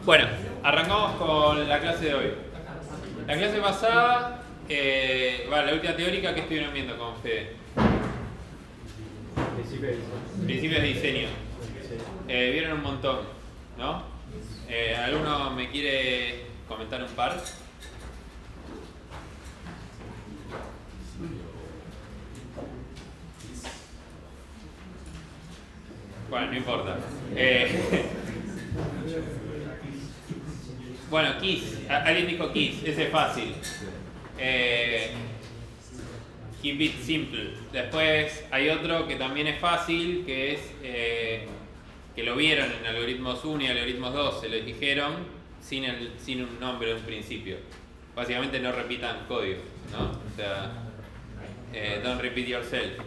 Bueno, arrancamos con la clase de hoy. La clase pasada, la última teórica que estuvieron viendo con Fede. Principios de diseño. Vieron un montón, ¿no? ¿Alguno me quiere comentar un par? Bueno, no importa. Bueno, KISS. Alguien dijo KISS. Ese es fácil. Keep it simple. Después hay otro que también es fácil, que es que lo vieron en algoritmos 1 y algoritmos 2, se lo dijeron sin un nombre de un principio. Básicamente no repitan código, ¿no? O sea, don't repeat yourself.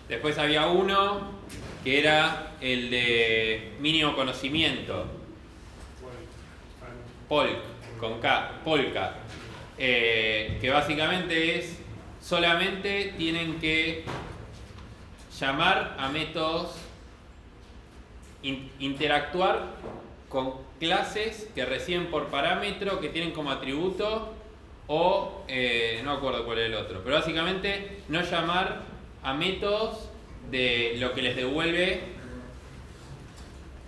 Después había uno que era el de mínimo conocimiento. Polk, con K, Polka. Que básicamente es solamente tienen que llamar a métodos, interactuar con clases que reciben por parámetro, que tienen como atributo, o no me acuerdo cuál es el otro, pero básicamente no llamar a métodos de lo que les devuelve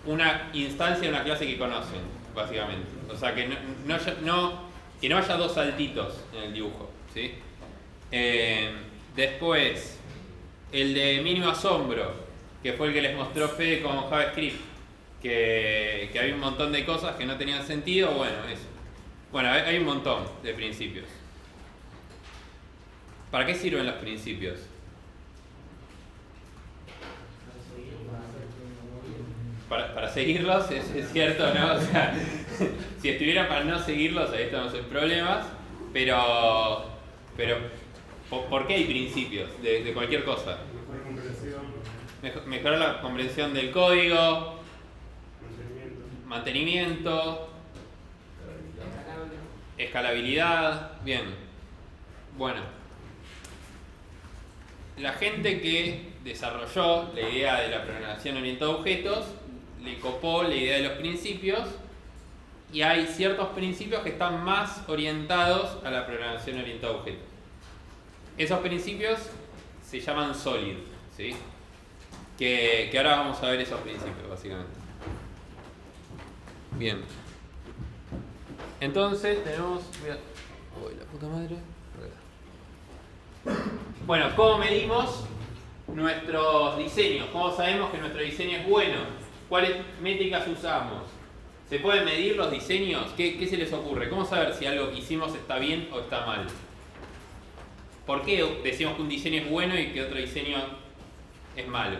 una instancia de una clase que conocen, básicamente. O sea, que no haya dos saltitos en el dibujo, ¿sí? Después, el de mínimo asombro, que fue el que les mostró Fede con JavaScript, que había un montón de cosas que no tenían sentido. Bueno, eso. Bueno, hay un montón de principios. ¿Para qué sirven los principios? Para seguirlos, es cierto, ¿no? O sea, si estuvieran para no seguirlos, ahí estamos en problemas, pero ¿por qué hay principios de cualquier cosa? Mejorar la comprensión del código, mantenimiento, escalabilidad. Bien. Bueno, la gente que desarrolló la idea de la programación orientada a objetos le copó la idea de los principios, y hay ciertos principios que están más orientados a la programación orientada a objetos. Esos principios se llaman SOLID, ¿sí? Que ahora vamos a ver esos principios, básicamente. Bien. Entonces tenemos... ¡Uy, la puta madre! Bueno, ¿cómo medimos nuestros diseños? ¿Cómo sabemos que nuestro diseño es bueno? ¿Cuáles métricas usamos? ¿Se pueden medir los diseños? ¿Qué se les ocurre? ¿Cómo saber si algo que hicimos está bien o está mal? ¿Por qué decimos que un diseño es bueno y que otro diseño es malo?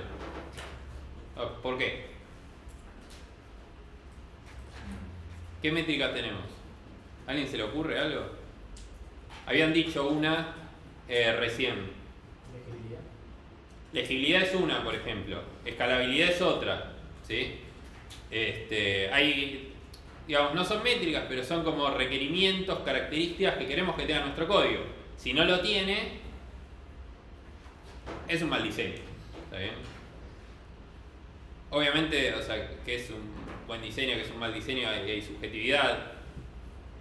¿Por qué? ¿Qué métrica tenemos? ¿A alguien se le ocurre algo? Habían dicho una recién. Legibilidad es una, por ejemplo. Escalabilidad es otra, ¿sí? Hay, digamos, no son métricas, pero son como requerimientos, características que queremos que tenga nuestro código. Si no lo tiene, es un mal diseño. ¿Está bien? Obviamente, o sea, que es un buen diseño, que es un mal diseño, hay subjetividad,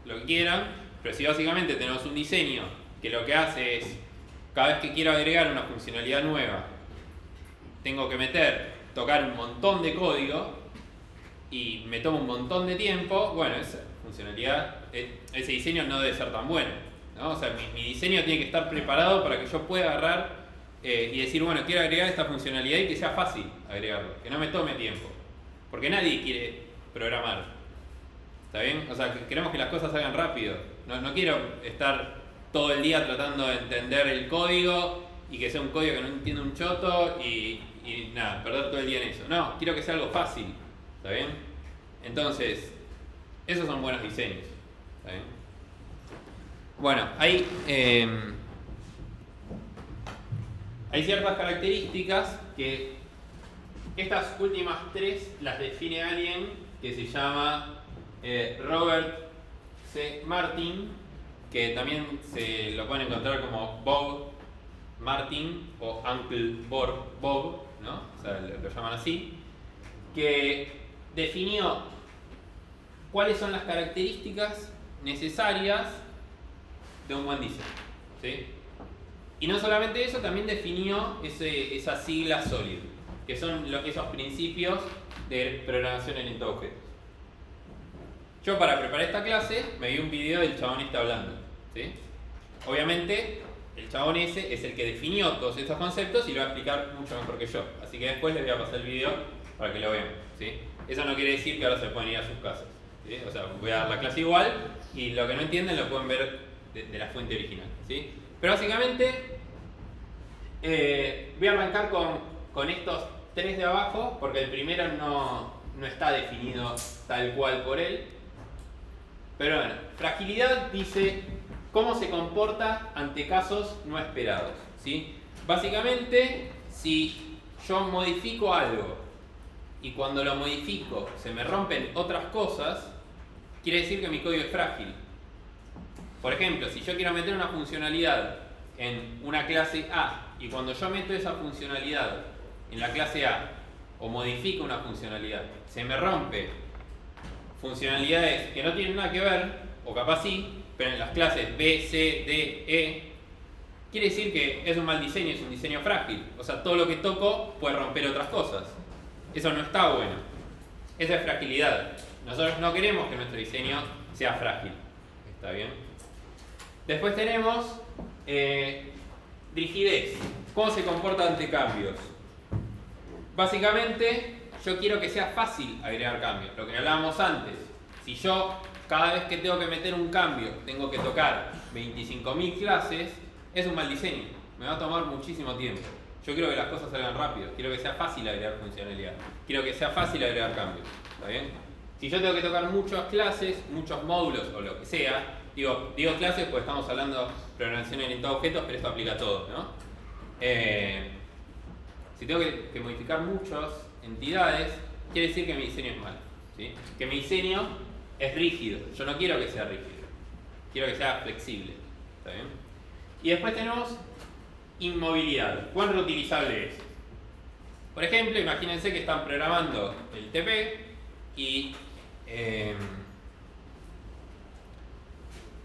lo que quieran, pero si básicamente tenemos un diseño que lo que hace es, cada vez que quiero agregar una funcionalidad nueva, tengo que tocar un montón de código y me toma un montón de tiempo, bueno, esa funcionalidad, ese diseño no debe ser tan bueno, ¿no? O sea, mi diseño tiene que estar preparado para que yo pueda agarrar y decir, bueno, quiero agregar esta funcionalidad y que sea fácil agregarlo, que no me tome tiempo, porque nadie quiere programar, ¿está bien? O sea, queremos que las cosas se hagan rápido, no quiero estar todo el día tratando de entender el código y que sea un código que no entienda un choto y nada, perder todo el día en eso. No, quiero que sea algo fácil, ¿está bien? Entonces, esos son buenos diseños, ¿está bien? Bueno, hay ciertas características que estas últimas tres las define alguien que se llama Robert C. Martin, que también se lo pueden encontrar como Bob Martin o Uncle Bob, ¿no? O sea, lo llaman así, que definió cuáles son las características necesarias de un buen diseño, ¿sí? Y no solamente eso, también definió esa sigla SOLID, que son esos principios de programación orientada a objetos. Yo, para preparar esta clase, me vi un video del chabón este hablando, ¿sí? Obviamente, el chabón ese es el que definió todos estos conceptos y lo va a explicar mucho mejor que yo. Así que después les voy a pasar el video para que lo vean, ¿sí? Eso no quiere decir que ahora se pueden ir a sus casas, ¿sí? O sea, voy a dar la clase igual y lo que no entienden lo pueden ver de la fuente original, ¿sí? Pero básicamente, voy a arrancar con estos tres de abajo, porque el primero no está definido tal cual por él. Pero bueno, fragilidad dice cómo se comporta ante casos no esperados, ¿sí? Básicamente, si yo modifico algo y cuando lo modifico se me rompen otras cosas, quiere decir que mi código es frágil. Por ejemplo, si yo quiero meter una funcionalidad en una clase A y cuando yo meto esa funcionalidad en la clase A o modifico una funcionalidad, se me rompe funcionalidades que no tienen nada que ver, o capaz sí, pero en las clases B, C, D, E, quiere decir que es un mal diseño, es un diseño frágil. O sea, todo lo que toco puede romper otras cosas. Eso no está bueno. Esa es fragilidad. Nosotros no queremos que nuestro diseño sea frágil. ¿Está bien? Después tenemos rigidez. ¿Cómo se comporta ante cambios? Básicamente, yo quiero que sea fácil agregar cambios. Lo que hablábamos antes. Si yo, cada vez que tengo que meter un cambio, tengo que tocar 25.000 clases, es un mal diseño. Me va a tomar muchísimo tiempo. Yo quiero que las cosas salgan rápido. Quiero que sea fácil agregar funcionalidad. Quiero que sea fácil agregar cambios. ¿Está bien? Si yo tengo que tocar muchas clases, muchos módulos o lo que sea, digo clases porque estamos hablando de programación orientada a objetos, pero esto aplica a todo, ¿no? Si tengo que modificar muchas entidades, quiere decir que mi diseño es malo, ¿sí? Que mi diseño es rígido. Yo no quiero que sea rígido. Quiero que sea flexible. ¿Está bien? Y después tenemos inmovilidad. ¿Cuán reutilizable es? Por ejemplo, imagínense que están programando el TP y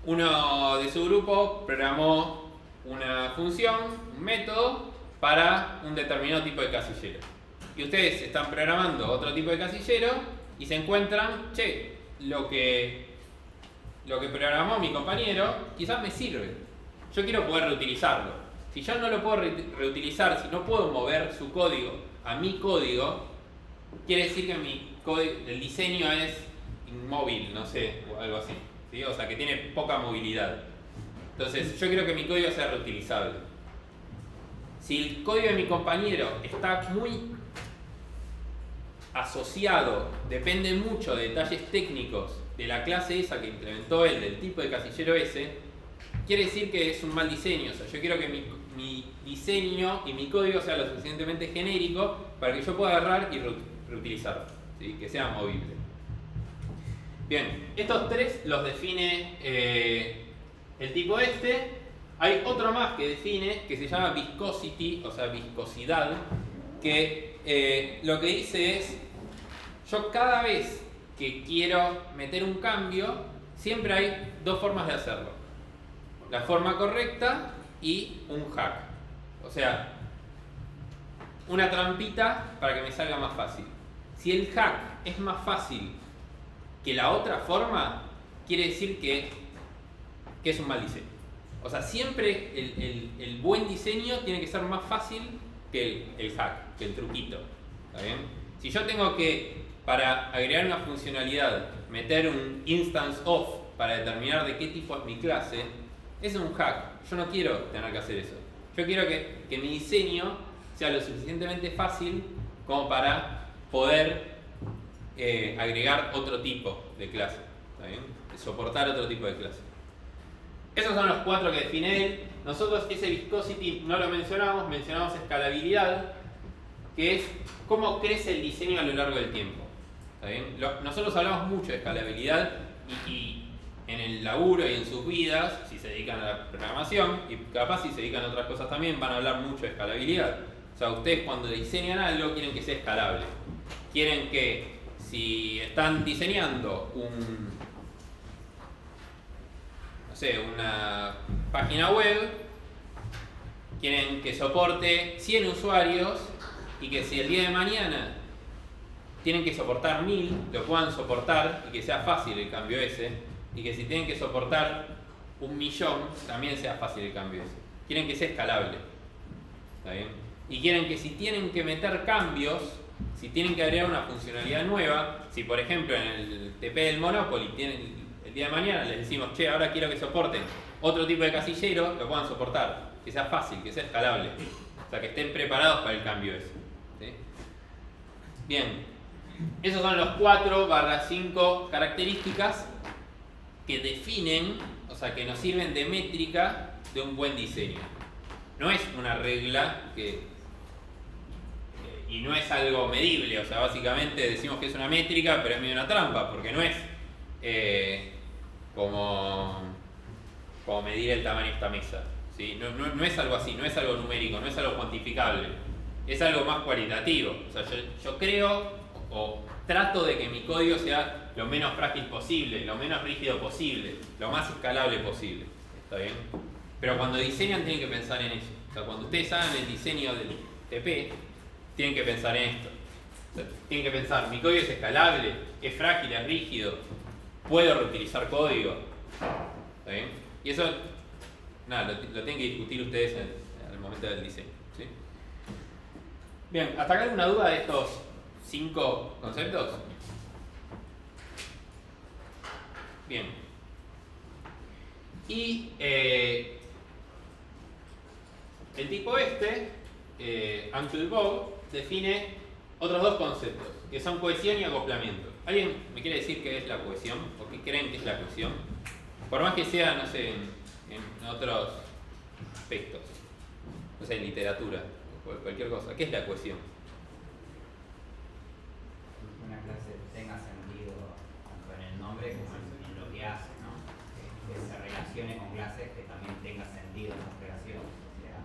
uno de su grupo programó una función, un método, para un determinado tipo de casillero. Y ustedes están programando otro tipo de casillero y se encuentran, che, lo que programó mi compañero quizás me sirve. Yo quiero poder reutilizarlo. Si yo no lo puedo reutilizar, si no puedo mover su código a mi código, quiere decir que el diseño es inmóvil, no sé, o algo así, ¿sí? O sea, que tiene poca movilidad. Entonces, yo quiero que mi código sea reutilizable. Si el código de mi compañero está muy asociado, depende mucho de detalles técnicos de la clase esa que implementó él, del tipo de casillero ese, quiere decir que es un mal diseño. O sea, yo quiero que mi diseño y mi código sea lo suficientemente genérico para que yo pueda agarrar y reutilizarlo, ¿sí? Que sea movible. Bien, estos tres los define el tipo este. Hay otro más que define, que se llama viscosity, o sea, viscosidad, que lo que dice es, yo cada vez que quiero meter un cambio, siempre hay dos formas de hacerlo. La forma correcta y un hack. O sea, una trampita para que me salga más fácil. Si el hack es más fácil que la otra forma, quiere decir que es un mal diseño. O sea, siempre el buen diseño tiene que ser más fácil que el hack, que el truquito. ¿Está bien? Si yo tengo que, para agregar una funcionalidad, meter un instance of para determinar de qué tipo es mi clase, es un hack. Yo no quiero tener que hacer eso. Yo quiero que mi diseño sea lo suficientemente fácil como para poder agregar otro tipo de clase. ¿Está bien? Soportar otro tipo de clase. Esos son los cuatro que define él. Nosotros ese viscosity no lo mencionamos escalabilidad, que es cómo crece el diseño a lo largo del tiempo. ¿Está bien? Nosotros hablamos mucho de escalabilidad y en el laburo y en sus vidas, si se dedican a la programación, y capaz si se dedican a otras cosas también, van a hablar mucho de escalabilidad. O sea, ustedes cuando diseñan algo quieren que sea escalable. Quieren que si están diseñando una página web, quieren que soporte 100 usuarios y que si el día de mañana tienen que soportar 1000, lo puedan soportar y que sea fácil el cambio ese, y que si tienen que soportar 1.000.000 también sea fácil el cambio ese. Quieren que sea escalable. ¿Está bien? Y quieren que si tienen que meter cambios, si tienen que agregar una funcionalidad nueva, si por ejemplo en el TP del Monopoly el día de mañana les decimos, che, ahora quiero que soporten otro tipo de casillero, lo puedan soportar, que sea fácil, que sea escalable, o sea, que estén preparados para el cambio ese. ¿Sí? Bien, esos son los 4/5 características que definen, o sea, que nos sirven de métrica de un buen diseño. No es una regla y no es algo medible, o sea, básicamente decimos que es una métrica, pero es medio una trampa, porque no es como medir el tamaño de esta mesa. ¿Sí? No es algo así, no es algo numérico, no es algo cuantificable, es algo más cualitativo. O sea, yo creo o trato de que mi código sea lo menos frágil posible, lo menos rígido posible, lo más escalable posible. ¿Está bien? Pero cuando diseñan tienen que pensar en eso. O sea, cuando ustedes hagan el diseño del TP, tienen que pensar en esto. O sea, tienen que pensar, mi código es escalable, es frágil, es rígido, puedo reutilizar código. ¿Está bien? Y eso, nada, lo tienen que discutir ustedes en el momento del diseño. ¿Sí? Bien, ¿hasta acá alguna duda de estos 5 conceptos? Bien. Y el tipo Ancle-Bow, define otros 2 conceptos, que son cohesión y acoplamiento. ¿Alguien me quiere decir qué es la cohesión? ¿O qué creen que es la cohesión? Por más que sea, no sé, en otros aspectos, no sé, en literatura, o cualquier cosa. ¿Qué es la cohesión? Una clase tenga sentido tanto en el nombre como en lo que hace, ¿no? Que se relacione con clases que también tenga sentido en las relaciones. O sea,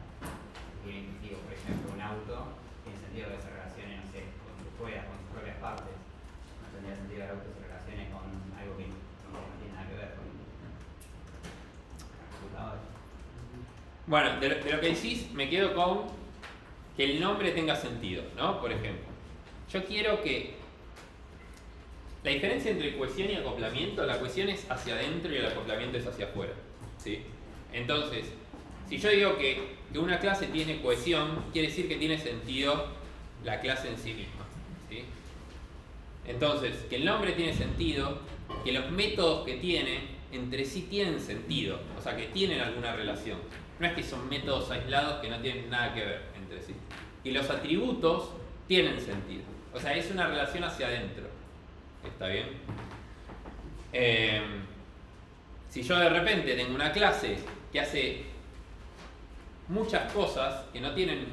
tiene sentido, por ejemplo, un auto, tiene sentido que se relacione, no sé, con sus ruedas, con sus propias partes. No tendría sentido que el auto se relacione con algo que no tiene nada que ver con la computadora. Bueno, de lo que decís me quedo con que el nombre tenga sentido, ¿no? Por ejemplo, yo quiero que la diferencia entre cohesión y acoplamiento, la cohesión es hacia adentro y el acoplamiento es hacia afuera, ¿sí? Entonces, si yo digo que una clase tiene cohesión, quiere decir que tiene sentido la clase en sí misma, ¿sí? Entonces, que el nombre tiene sentido, que los métodos que tiene entre sí tienen sentido, o sea, que tienen alguna relación. No es que son métodos aislados que no tienen nada que ver entre sí. Y los atributos tienen sentido, o sea, es una relación hacia adentro. ¿Está bien? Si yo de repente tengo una clase que hace muchas cosas que no tienen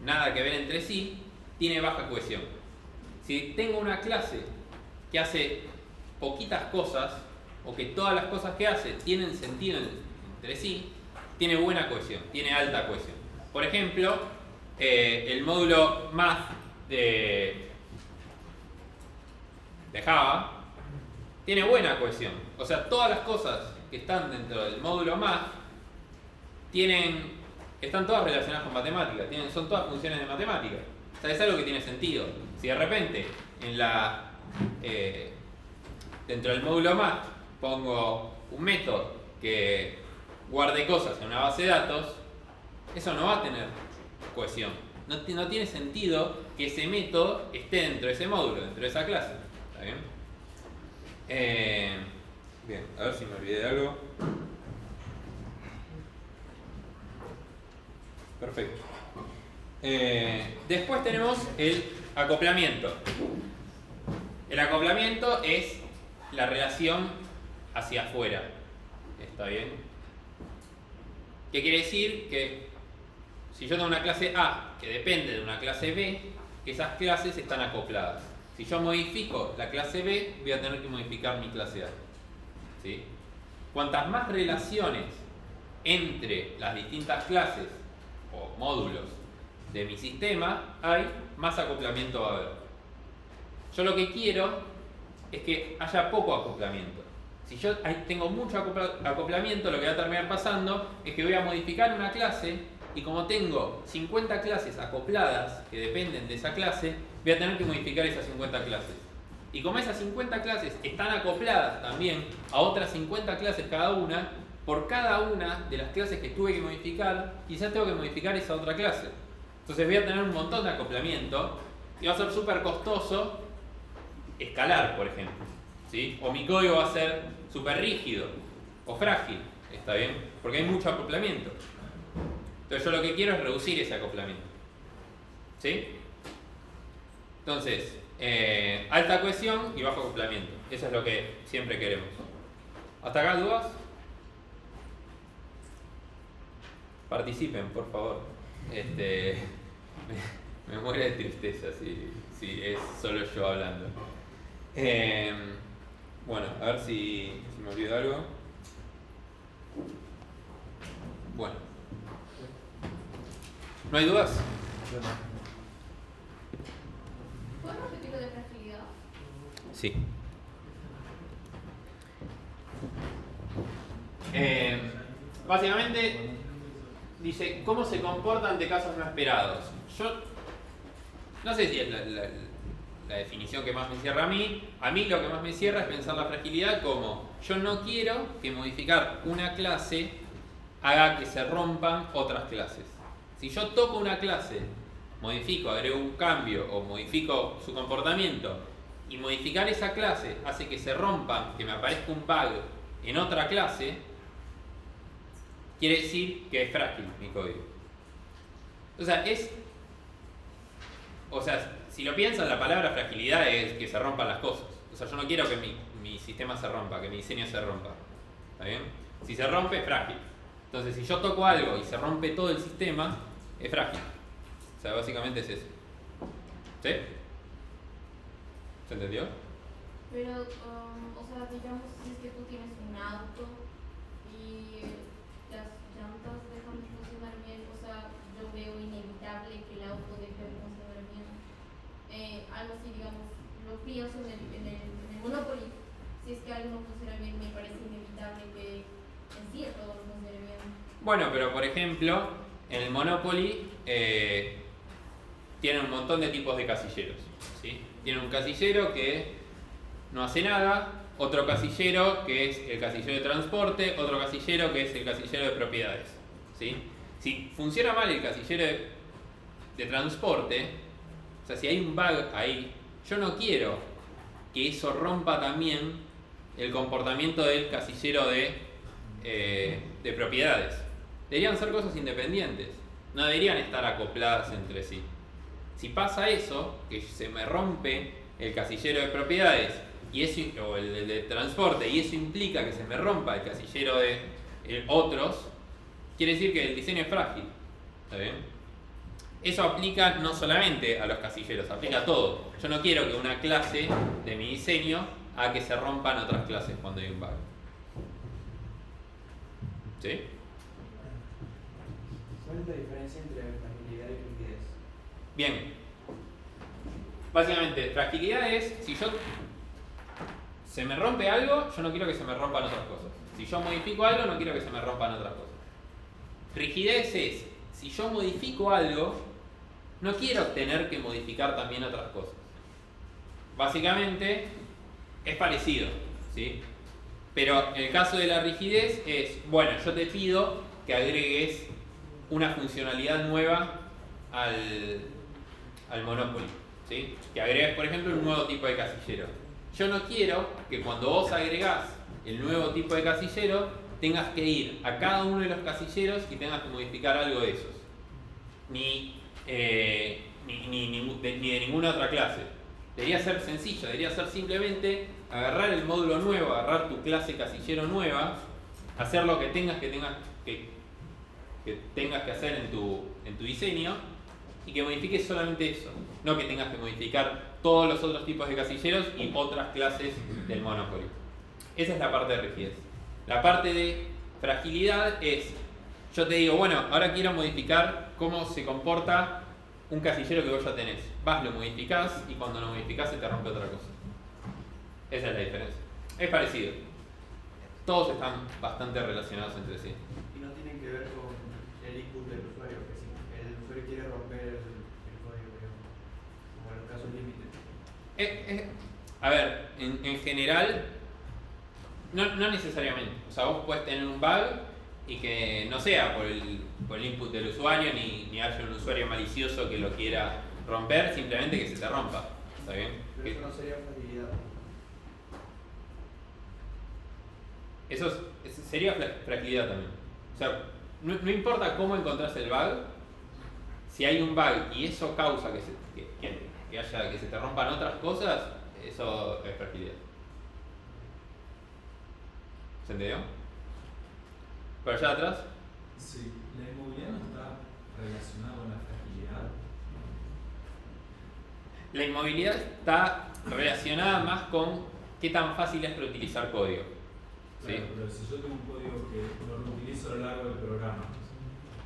nada que ver entre sí, tiene baja cohesión. Si tengo una clase que hace poquitas cosas, o que todas las cosas que hace tienen sentido entre sí, tiene buena cohesión, tiene alta cohesión. Por ejemplo, el módulo Math de Java tiene buena cohesión. O sea, todas las cosas que están dentro del módulo Math están todas relacionadas con matemáticas, son todas funciones de matemática. O sea, es algo que tiene sentido. Si de repente dentro del módulo Math pongo un método que guarde cosas en una base de datos, eso no va a tener cohesión. No tiene sentido que ese método esté dentro de ese módulo, dentro de esa clase. ¿Está bien? Bien, a ver si me olvidé de algo. Perfecto. Después tenemos el acoplamiento. El acoplamiento es la relación hacia afuera. ¿Está bien? ¿Qué quiere decir? Que si yo tengo una clase A que depende de una clase B, que esas clases están acopladas. Si yo modifico la clase B, voy a tener que modificar mi clase A. ¿Sí? Cuantas más relaciones entre las distintas clases o módulos de mi sistema hay, más acoplamiento va a haber. Yo lo que quiero es que haya poco acoplamiento. Si yo tengo mucho acoplamiento, lo que va a terminar pasando es que voy a modificar una clase y como tengo 50 clases acopladas que dependen de esa clase, voy a tener que modificar esas 50 clases. Y como esas 50 clases están acopladas también a otras 50 clases cada una, por cada una de las clases que tuve que modificar, quizás tengo que modificar esa otra clase. Entonces voy a tener un montón de acoplamiento y va a ser súper costoso escalar, por ejemplo, ¿sí? O mi código va a ser súper rígido o frágil, ¿está bien? Porque hay mucho acoplamiento. Entonces yo lo que quiero es reducir ese acoplamiento, ¿sí? Entonces, alta cohesión y bajo acoplamiento. Eso es lo que siempre queremos. ¿Hasta acá dudas? Participen, por favor. Me muere de tristeza si es solo yo hablando. Bueno, a ver si me olvido algo. Bueno. ¿No hay dudas? ¿Puedes repetir lo de fragilidad? Sí. Básicamente dice cómo se comporta ante casos no esperados. Yo no sé si es la definición que más me cierra a mí. A mí lo que más me cierra es pensar la fragilidad como yo no quiero que modificar una clase haga que se rompan otras clases. Si yo toco una clase, modifico, agrego un cambio o modifico su comportamiento y modificar esa clase hace que se rompan, que me aparezca un bug en otra clase, quiere decir que es frágil mi código. O sea, si lo piensan, la palabra fragilidad es que se rompan las cosas. O sea, yo no quiero que mi sistema se rompa, que mi diseño se rompa. ¿Está bien? Si se rompe, es frágil. Entonces, si yo toco algo y se rompe todo el sistema, es frágil. O sea, básicamente es eso. ¿Sí? ¿Se entendió? Pero, o sea, digamos, si es que tú tienes un auto y las llantas dejan de funcionar bien, o sea, yo veo inevitable que el auto deje de funcionar bien. Algo así, digamos, lo pienso en el Monopoly. Si es que algo no funciona bien, me parece inevitable que en sí todo no funcione bien. Bueno, pero por ejemplo, en el Monopoly tienen un montón de tipos de casilleros, ¿sí? Tienen un casillero que no hace nada, otro casillero que es el casillero de transporte, otro casillero que es el casillero de propiedades, ¿sí? Si funciona mal el casillero de transporte, o sea, si hay un bug ahí, yo no quiero que eso rompa también el comportamiento del casillero de propiedades. Deberían ser cosas independientes, no deberían estar acopladas entre sí. Si pasa eso, que se me rompe el casillero de propiedades y eso, o el de transporte, y eso implica que se me rompa el casillero de otros, quiere decir que el diseño es frágil. ¿Está bien? Eso aplica no solamente a los casilleros, aplica a todo. Yo no quiero que una clase de mi diseño haga que se rompan otras clases cuando hay un bug. ¿Sí? ¿Cuál es la diferencia entre fragilidad y rigidez? Bien. Básicamente, fragilidad es si se me rompe algo, yo no quiero que se me rompan otras cosas. Si yo modifico algo, no quiero que se me rompan otras cosas. Rigidez es si yo modifico algo, no quiero tener que modificar también otras cosas. Básicamente es parecido, ¿sí? Pero el caso de la rigidez es, bueno, yo te pido que agregues una funcionalidad nueva al Monopoly, ¿sí? Que agregues, por ejemplo, un nuevo tipo de casillero. Yo no quiero que cuando vos agregás el nuevo tipo de casillero tengas que ir a cada uno de los casilleros y tengas que modificar algo de esos. Ni de ninguna otra clase. Debería ser sencillo, debería ser simplemente agarrar el módulo nuevo, agarrar tu clase casillero nueva, hacer lo que tengas que hacer en tu diseño y que modifiques solamente eso. No que tengas que modificar todos los otros tipos de casilleros y otras clases del Monopoly. Esa es la parte de rigidez. La parte de fragilidad es, yo te digo, bueno, ahora quiero modificar cómo se comporta un casillero que vos ya tenés. Vas, lo modificás y cuando lo modificás se te rompe otra cosa. Esa es la diferencia. Es parecido. Todos están bastante relacionados entre sí. Y no tienen que ver con el input del usuario, que si el usuario quiere romper el código, digamos, como en los casos límite. A ver, en general, no necesariamente. O sea, vos puedes tener un bug y que no sea por el input del usuario, ni haya un usuario malicioso que lo quiera romper, simplemente que se te rompa. ¿Está bien? Pero eso no sería fragilidad. Eso sería fragilidad también. O sea, no importa cómo encontrás el bug, si hay un bug y eso causa que se te rompan otras cosas, eso es fragilidad. ¿Se entendió? ¿Por allá atrás? Sí, la inmovilidad no está relacionada con la fragilidad. La inmovilidad está relacionada más con qué tan fácil es reutilizar código. ¿Sí? Claro, pero si yo tengo un código que lo reutilizo a lo largo del programa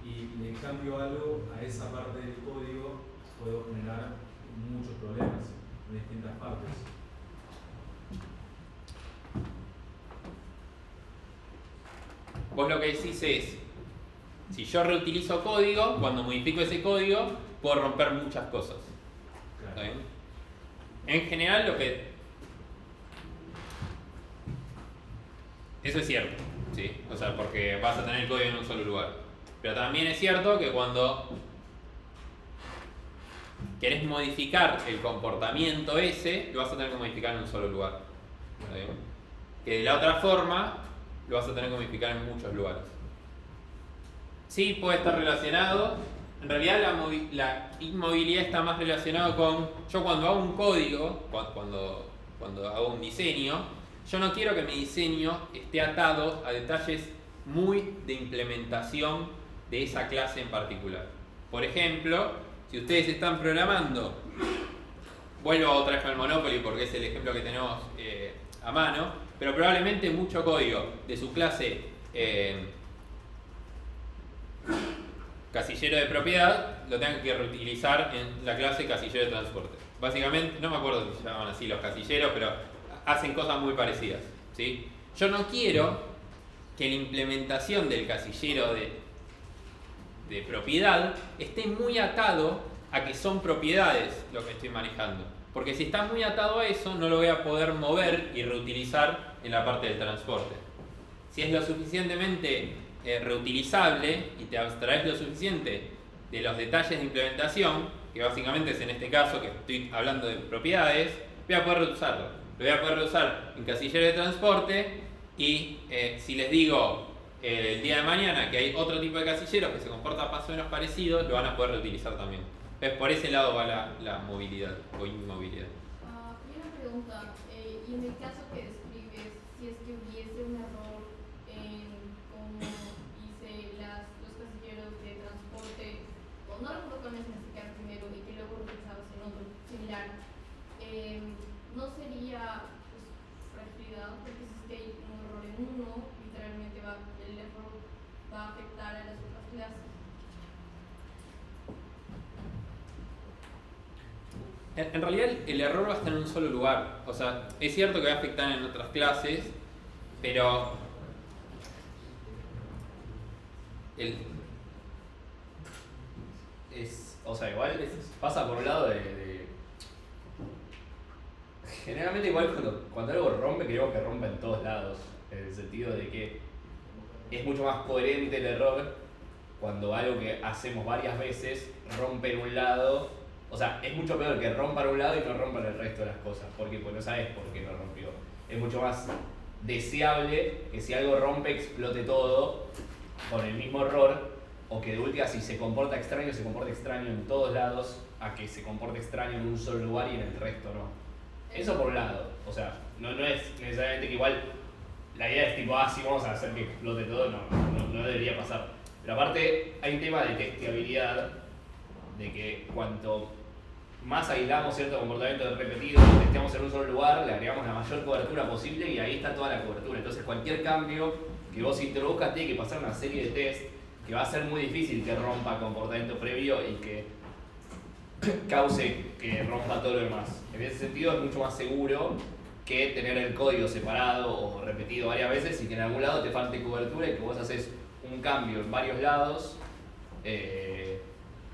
y le cambio algo a esa parte del código, puedo generar muchos problemas en distintas partes. Vos lo que decís es, si yo reutilizo código, cuando modifico ese código, puedo romper muchas cosas. ¿Está Claro. bien? En general eso es cierto, ¿sí? O sea, porque vas a tener el código en un solo lugar. Pero también es cierto que cuando querés modificar el comportamiento ese, lo vas a tener que modificar en un solo lugar. ¿Está bien? Que de la otra forma, lo vas a tener que modificar en muchos lugares. Sí, puede estar relacionado. En realidad la inmovilidad está más relacionado con... Yo cuando hago un código, cuando hago un diseño, yo no quiero que mi diseño esté atado a detalles muy de implementación de esa clase en particular. Por ejemplo, si ustedes están programando, vuelvo otra vez al Monopoly porque es el ejemplo que tenemos a mano, pero probablemente mucho código de su clase casillero de propiedad lo tengan que reutilizar en la clase casillero de transporte. Básicamente, no me acuerdo si se llaman así los casilleros, pero hacen cosas muy parecidas, ¿sí? Yo no quiero que la implementación del casillero de propiedad esté muy atado a que son propiedades lo que estoy manejando. Porque si está muy atado a eso, no lo voy a poder mover y reutilizar en la parte del transporte. Si es lo suficientemente reutilizable y te abstraes lo suficiente de los detalles de implementación, que básicamente es en este caso que estoy hablando de propiedades, voy a poder reusarlo. Lo voy a poder reusar en casillero de transporte y si les digo el día de mañana que hay otro tipo de casilleros que se comporta más o menos parecido, lo van a poder reutilizar también. Entonces por ese lado va la movilidad o inmovilidad. Y una pregunta, y en el caso que describes, si es que hubiese un error en cómo hice los casilleros de transporte, o no recuerdo cuál es en este caso primero y que luego utilizabas en otro similar, no sería pues, fragilidad, porque si es que hay un error en uno, literalmente el error va a afectar a las otras clases. En realidad el error va a estar en un solo lugar. O sea, es cierto que va a afectar en otras clases, pero o sea, igual pasa por un lado generalmente igual cuando algo rompe, creo que rompe en todos lados, en el sentido de que es mucho más coherente el error cuando algo que hacemos varias veces rompe en un lado. O sea, es mucho peor que rompan un lado y no rompan el resto de las cosas, porque pues no sabes por qué no rompió. Es mucho más deseable que si algo rompe explote todo con el mismo error, o que de última si se comporta extraño en todos lados, a que se comporte extraño en un solo lugar y en el resto no. Eso por un lado, o sea, no es necesariamente que igual la idea es tipo, sí, vamos a hacer que explote todo, no debería pasar. Pero aparte hay un tema de testeabilidad, de que cuanto más aislamos cierto comportamiento repetido, lo testeamos en un solo lugar, le agregamos la mayor cobertura posible y ahí está toda la cobertura. Entonces cualquier cambio que vos introduzcas tiene que pasar una serie de test que va a ser muy difícil que rompa comportamiento previo y que cause que rompa todo lo demás. En ese sentido es mucho más seguro que tener el código separado o repetido varias veces y que en algún lado te falte cobertura y que vos haces un cambio en varios lados, que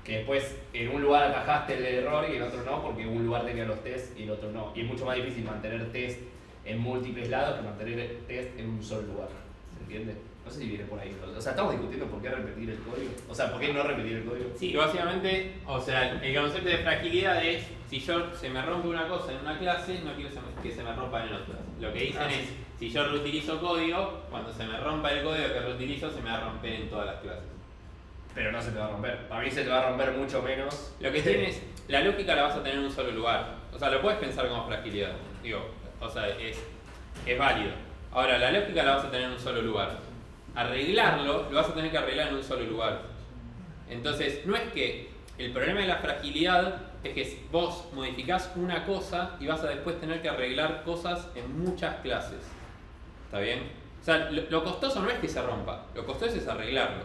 después en un lugar atajaste el error y en otro no, porque un lugar tenía los tests y el otro no. Y es mucho más difícil mantener test en múltiples lados que mantener test en un solo lugar. ¿Se entiende? No sé si viene por ahí. O sea, estamos discutiendo por qué repetir el código. O sea, por qué no repetir el código. Sí, básicamente, o sea, el concepto de fragilidad es, si se me rompe una cosa en una clase, no quiero que se me rompa en otras. Lo que dicen es, si yo reutilizo código, cuando se me rompa el código que reutilizo, se me va a romper en todas las clases. Pero no se te va a romper. Para mí se te va a romper mucho menos. Lo que tienes, la lógica la vas a tener en un solo lugar. O sea, lo puedes pensar como fragilidad. Digo, o sea, es válido. Ahora, la lógica la vas a tener en un solo lugar. Arreglarlo, lo vas a tener que arreglar en un solo lugar. Entonces, no es que el problema de la fragilidad es que vos modificás una cosa y vas a después tener que arreglar cosas en muchas clases. ¿Está bien? O sea, lo costoso no es que se rompa, lo costoso es arreglarlo.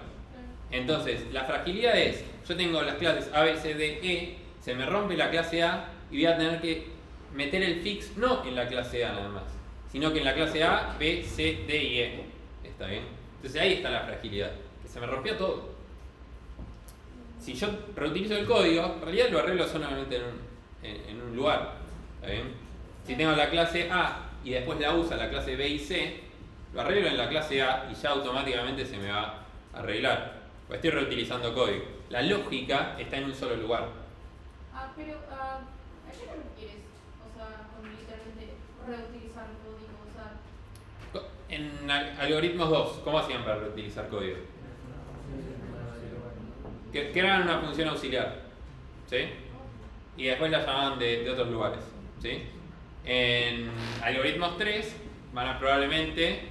Entonces, la fragilidad es, yo tengo las clases A, B, C, D, E, se me rompe la clase A y voy a tener que meter el fix no en la clase A nada más, sino que en la clase A, B, C, D y E. ¿Está bien? Entonces ahí está la fragilidad, que se me rompió todo. Si yo reutilizo el código, en realidad lo arreglo solamente en un lugar. ¿Está bien? Si tengo la clase A y después la usa la clase B y C, lo arreglo en la clase A y ya automáticamente se me va a arreglar. Pues estoy reutilizando código. La lógica está en un solo lugar. Pero ¿a qué te refieres? O sea, con literalmente reutilizar código, o sea... En algoritmos 2, ¿cómo hacían para reutilizar código? Que eran una función auxiliar, ¿sí? Y después la llamaban de otros lugares, ¿sí? En algoritmos 3 van a probablemente,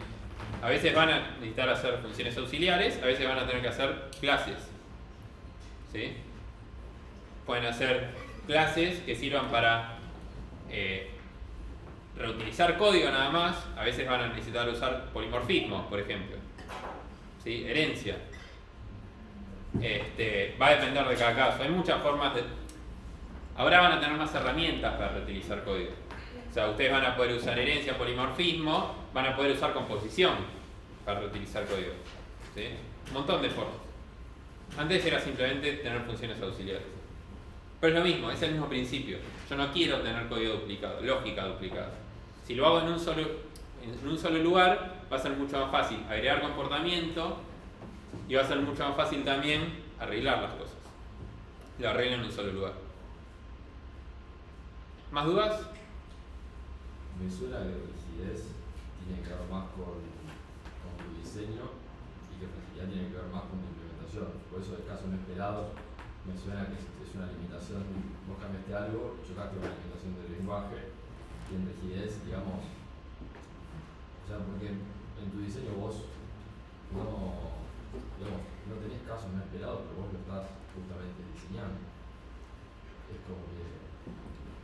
a veces van a necesitar hacer funciones auxiliares, a veces van a tener que hacer clases, ¿sí? Pueden hacer clases que sirvan para reutilizar código nada más, a veces van a necesitar usar polimorfismo, por ejemplo, ¿sí? Herencia. Va a depender de cada caso. Hay muchas formas de... Ahora van a tener más herramientas para reutilizar código. O sea, ustedes van a poder usar herencia, polimorfismo, van a poder usar composición para reutilizar código, ¿sí? Un montón de formas. Antes era simplemente tener funciones auxiliares. Pero es lo mismo, es el mismo principio. Yo no quiero tener código duplicado, lógica duplicada. Si lo hago en un solo lugar, va a ser mucho más fácil agregar comportamiento y va a ser mucho más fácil también arreglar las cosas. Lo arreglo en un solo lugar. ¿Más dudas? Me suena que rigidez tiene que ver más con tu diseño y que fragilidad tiene que ver más con tu implementación. Por eso el caso no esperado me suena que es una limitación. Vos cambiaste algo, chocaste con la limitación del lenguaje y en rigidez, digamos, o sea, porque en tu diseño vos no tenés casos no esperados, pero vos lo estás justamente diseñando. Es como que...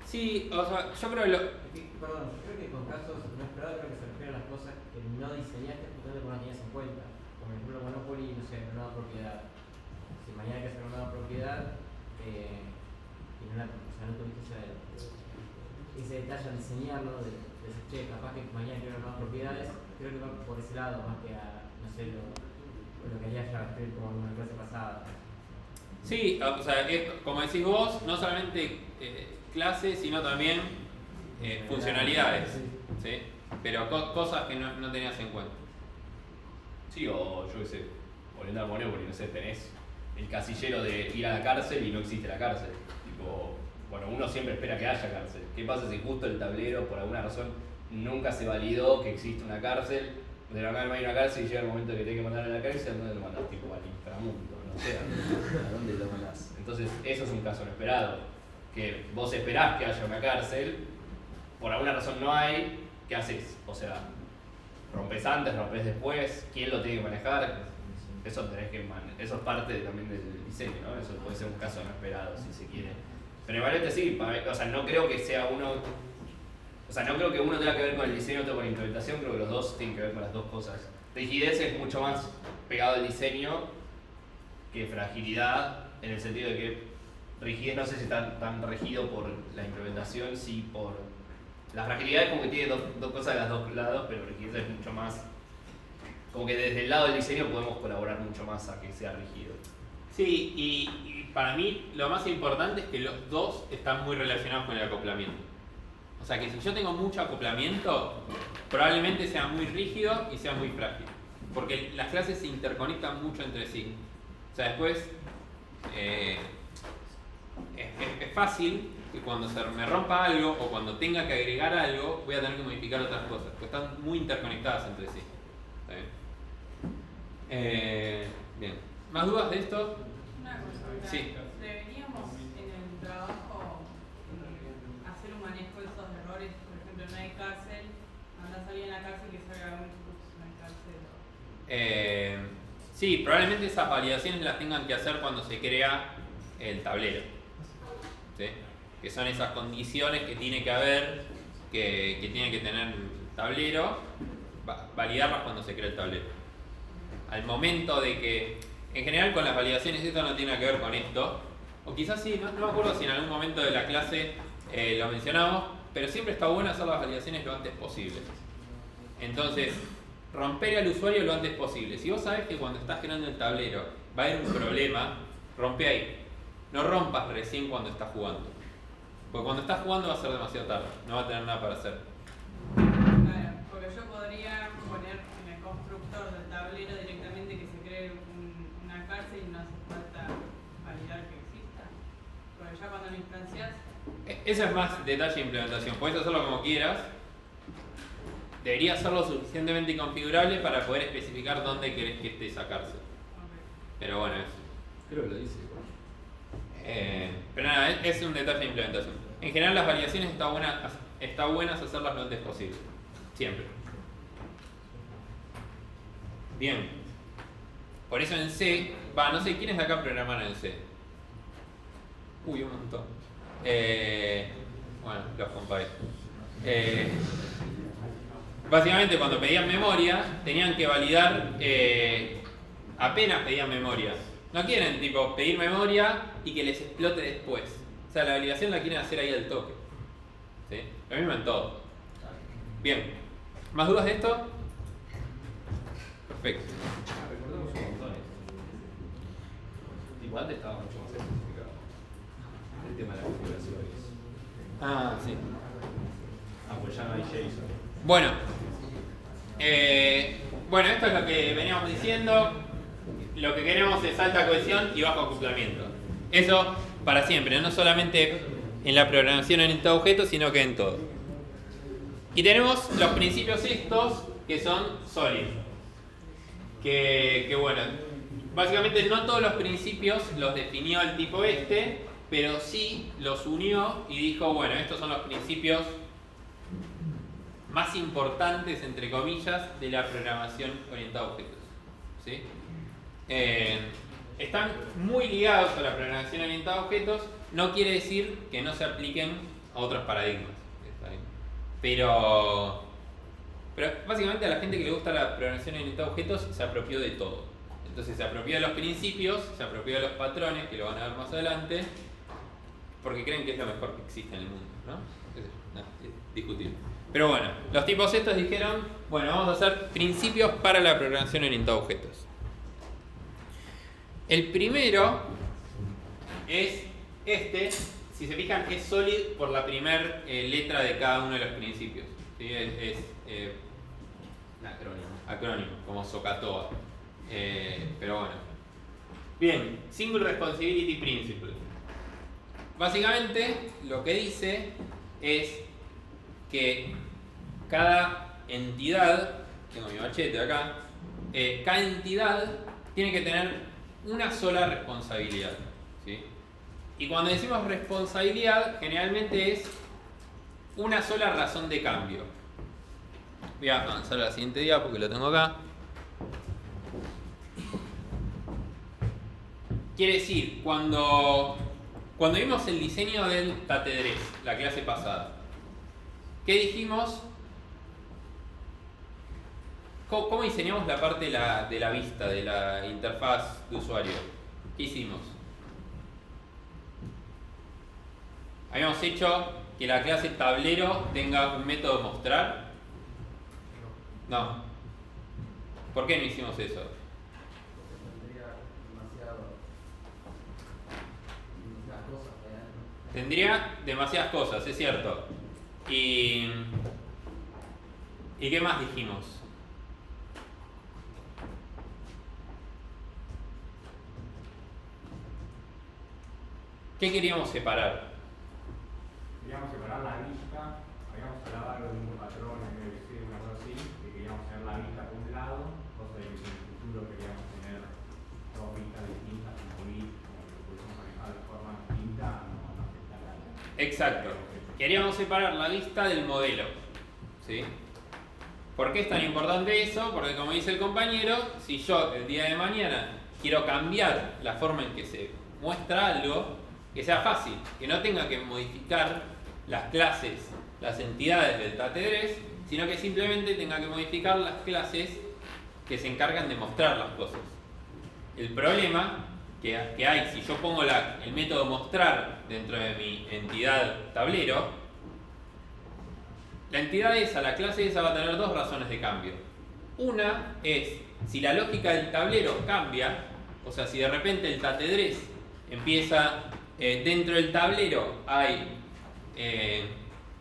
Sí, o sea, yo creo que Perdón, yo creo que con casos no esperados creo que se refiere a las cosas que no diseñaste justamente porque no las tenías en cuenta. Como por ejemplo Monopoly, no sé, una nueva propiedad. Si mañana hay que hacer una nueva propiedad, y no tuviste ese detalle al diseñarlo, de decir, che, capaz que mañana quiero nuevas propiedades, creo que va por ese lado más que a, no sé, lo que haría JavaScript como en una clase pasada. sí, o sea, como decís vos, no solamente clases, sino también funcionalidades, ¿sí? Pero cosas que no tenías en cuenta. Sí, o yo qué sé, volviendo al Monopoly, no sé, tenés el casillero de ir a la cárcel y no existe la cárcel. Tipo, bueno, uno siempre espera que haya cárcel. ¿Qué pasa si justo el tablero, por alguna razón, nunca se validó que existe una cárcel? De la nada hay una cárcel y llega el momento que tenés que mandar a la cárcel, ¿a dónde lo mandás? Tipo al inframundo, no sé, ¿a dónde lo mandás? Entonces, eso es un caso no esperado. Que vos esperás que haya una cárcel, por alguna razón no hay, ¿qué haces? O sea, rompes antes, rompes después, ¿quién lo tiene que manejar? Eso eso es parte también del diseño, ¿no? Eso puede ser un caso no esperado, si se quiere. Pero igualmente sí, o sea, no creo que sea uno... O sea, no creo que uno tenga que ver con el diseño y otro con la implementación, creo que los dos tienen que ver con las dos cosas. Rigidez es mucho más pegado al diseño que fragilidad, en el sentido de que rigidez no sé si tan regido por la implementación, sí por la fragilidad, es como que tiene dos cosas de los dos lados, pero rigidez es mucho más, como que desde el lado del diseño podemos colaborar mucho más a que sea rígido. Sí, y para mí lo más importante es que los dos están muy relacionados con el acoplamiento. O sea que si yo tengo mucho acoplamiento, probablemente sea muy rígido y sea muy frágil. Porque las clases se interconectan mucho entre sí. O sea, después es fácil que cuando se me rompa algo o cuando tenga que agregar algo, voy a tener que modificar otras cosas. Porque están muy interconectadas entre sí. ¿Está bien? Bien. ¿Más dudas de esto? Una consulta. Sí. ¿Deberíamos en el trabajo hacer un manejo de esos errores? Por ejemplo, no hay cárcel, anda a salir en la cárcel que salga un no hay cárcel. Sí, probablemente esas validaciones las tengan que hacer cuando se crea el tablero. ¿Sí? Que son esas condiciones que tiene que haber, que tiene que tener el tablero, validarlas cuando se crea el tablero. Al momento de que, en general con las validaciones esto no tiene que ver con esto, o quizás sí, no me acuerdo si en algún momento de la clase lo mencionamos, pero siempre está bueno hacer las validaciones lo antes posible. Entonces, romper al usuario lo antes posible. Si vos sabés que cuando estás creando el tablero va a haber un problema, rompe ahí. No rompas recién cuando estás jugando. Porque cuando estás jugando va a ser demasiado tarde, no va a tener nada para hacer. Claro, porque yo podría poner en el constructor del tablero directamente que se cree una cárcel y no hace falta validar que exista. Porque ya cuando lo instancias. Eso es más detalle de implementación. Puedes hacerlo como quieras. Debería ser lo suficientemente configurable para poder especificar dónde querés que esté esa cárcel. Pero bueno, eso. Creo que lo dice. Pero nada, es un detalle de implementación. En general las variaciones está buenas hacerlas lo antes posible. Siempre. Bien. Por eso en C, no sé, ¿quiénes de acá programaron en C? Uy, un montón. Bueno, los compadres. Básicamente cuando pedían memoria, tenían que validar apenas pedían memoria. No quieren tipo pedir memoria y que les explote después. O sea, la validación la quieren hacer ahí al toque. ¿Sí? Lo mismo en todo. Bien. ¿Más dudas de esto? Perfecto. Recordemos un montón esto. Tipo, antes estaba mucho más especificado. El tema de las configuraciones. Sí. Pues ya no hay JSON. Bueno. Bueno, esto es lo que veníamos diciendo. Lo que queremos es alta cohesión y bajo acoplamiento. Eso para siempre, no solamente en la programación orientada a objetos, sino que en todo. Y tenemos los principios estos que son sólidos. Que bueno, básicamente no todos los principios los definió el tipo este, pero sí los unió y dijo, bueno, estos son los principios más importantes, entre comillas, de la programación orientada a objetos. ¿Sí? Están muy ligados a la programación orientada a objetos, no quiere decir que no se apliquen a otros paradigmas. ¿Está bien? Pero básicamente a la gente que le gusta la programación orientada a objetos se apropió de todo. Entonces se apropió de los principios, se apropió de los patrones, que lo van a ver más adelante, porque creen que es lo mejor que existe en el mundo, ¿no? Es discutible. Pero bueno, los tipos estos dijeron, bueno, vamos a hacer principios para la programación orientada a objetos. El primero es este, si se fijan es solid por la primera letra de cada uno de los principios. ¿Sí? Es acrónimo, como SOCATOA. Pero bueno. Bien, Single Responsibility Principle. Básicamente lo que dice es que cada entidad, tengo mi machete acá, cada entidad tiene que tener una sola responsabilidad. ¿Sí? Y cuando decimos responsabilidad, generalmente es una sola razón de cambio. Voy a avanzar a la siguiente diapo porque lo tengo acá. Quiere decir, cuando vimos el diseño del Tate3, la clase pasada, ¿qué dijimos? ¿Cómo diseñamos la parte de la vista, de la interfaz de usuario? ¿Qué hicimos? Habíamos hecho que la clase tablero tenga un método mostrar. No. ¿Por qué no hicimos eso? Tendría demasiadas cosas, es cierto. ¿Y qué más dijimos? ¿Qué queríamos separar? Queríamos separar la vista, habíamos hablado algo de un patrón en el vestido, una cosa así, que queríamos tener la vista por un lado, cosa de que en el futuro queríamos tener dos vistas distintas, como vi, como que lo pudiésemos manejar de forma distinta, no afectar a la. Exacto. Queríamos separar la vista del modelo. ¿Sí? ¿Por qué es tan importante eso? Porque como dice el compañero, si yo el día de mañana quiero cambiar la forma en que se muestra algo, que sea fácil, que no tenga que modificar las clases, las entidades del TAT3, sino que simplemente tenga que modificar las clases que se encargan de mostrar las cosas. El problema que hay si yo pongo el método mostrar dentro de mi entidad tablero, la entidad esa, la clase esa va a tener dos razones de cambio. Una es si la lógica del tablero cambia, o sea, si de repente el TAT3 empieza, dentro del tablero hay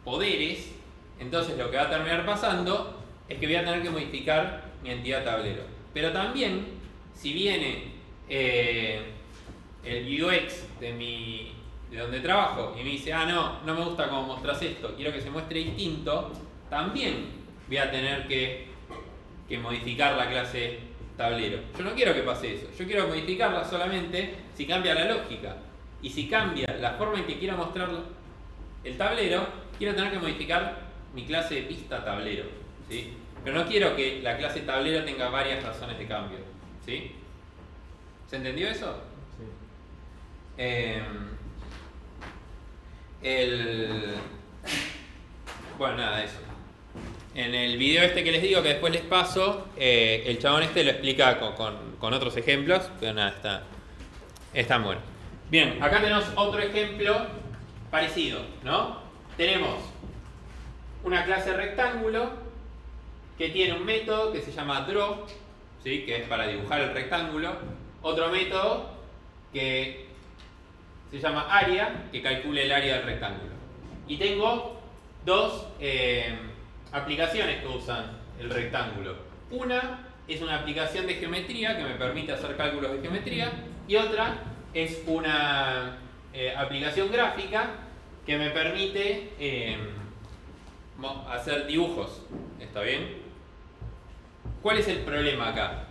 poderes, entonces lo que va a terminar pasando es que voy a tener que modificar mi entidad tablero. Pero también, si viene el UX de donde trabajo y me dice, no me gusta cómo mostras esto, quiero que se muestre distinto, también voy a tener que modificar la clase tablero. Yo no quiero que pase eso, yo quiero modificarla solamente si cambia la lógica. Y si cambia la forma en que quiero mostrar el tablero, quiero tener que modificar mi clase de pista tablero, ¿sí? Pero no quiero que la clase tablero tenga varias razones de cambio, ¿sí? ¿Se entendió eso? Sí. Bueno, nada, eso. En el video este que les digo, que después les paso, el chabón este lo explica con otros ejemplos, pero nada, está bueno. Bien, acá tenemos otro ejemplo parecido, ¿no? Tenemos una clase rectángulo que tiene un método que se llama draw, ¿sí? Que es para dibujar el rectángulo. Otro método que se llama area, que calcula el área del rectángulo. Y tengo dos aplicaciones que usan el rectángulo. Una es una aplicación de geometría que me permite hacer cálculos de geometría, y otra es una aplicación gráfica que me permite hacer dibujos. ¿Está bien? ¿Cuál es el problema acá?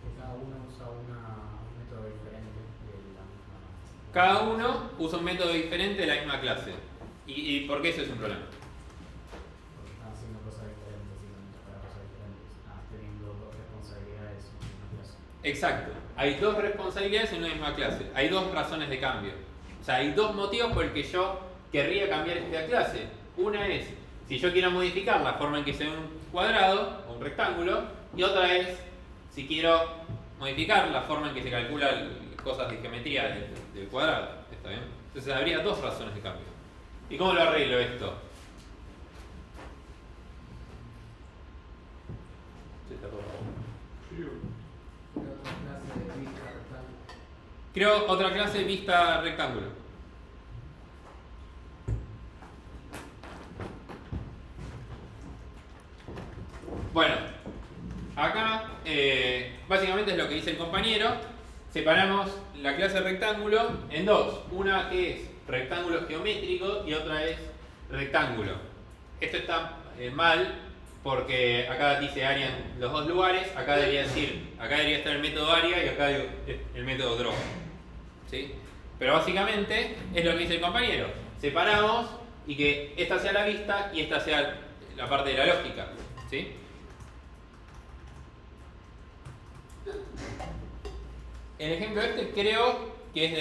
Que cada uno usa un método diferente de la misma. Cada uno usa un método diferente de la misma clase. ¿Y por qué eso es un problema? Porque están haciendo cosas diferentes y para cosas diferentes. Teniendo dos responsabilidades en una clase. Exacto. Hay dos responsabilidades en una misma clase. Hay dos razones de cambio. O sea, hay dos motivos por el que yo querría cambiar esta clase. Una es si yo quiero modificar la forma en que se ve un cuadrado o un rectángulo, y otra es si quiero modificar la forma en que se calculan cosas de geometría del cuadrado. ¿Está bien? Entonces habría dos razones de cambio. ¿Y cómo lo arreglo esto? Creo otra clase de vista rectángulo. Bueno, acá básicamente es lo que dice el compañero. Separamos la clase rectángulo en dos. Una que es rectángulo geométrico y otra es rectángulo. Esto está mal porque acá dice área en los dos lugares. Acá debería estar el método área y acá el método draw. ¿Sí? Pero básicamente es lo que dice el compañero. Separamos y que esta sea la vista y esta sea la parte de la lógica. ¿Sí? El ejemplo este creo que es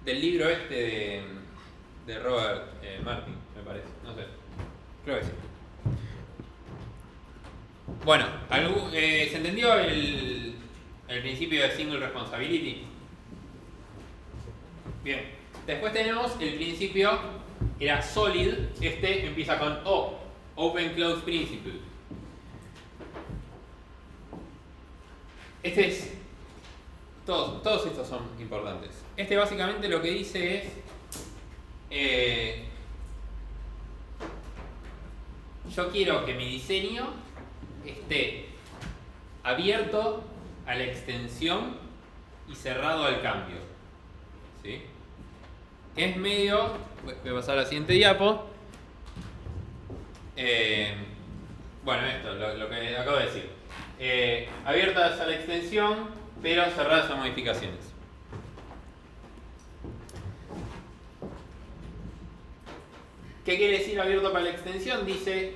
del libro este de Robert Martin, me parece. No sé. Creo que sí. Bueno, ¿se entendió el principio de single responsibility? Bien. Después tenemos el principio, era solid, este empieza con O, Open Close Principle. Este es, todos estos son importantes. Este básicamente lo que dice es, yo quiero que mi diseño esté abierto a la extensión y cerrado al cambio. ¿Sí? Es medio, voy a pasar a la siguiente diapo. Bueno, esto, lo que acabo de decir. Abiertas a la extensión, pero cerradas a modificaciones. ¿Qué quiere decir abierto para la extensión? Dice,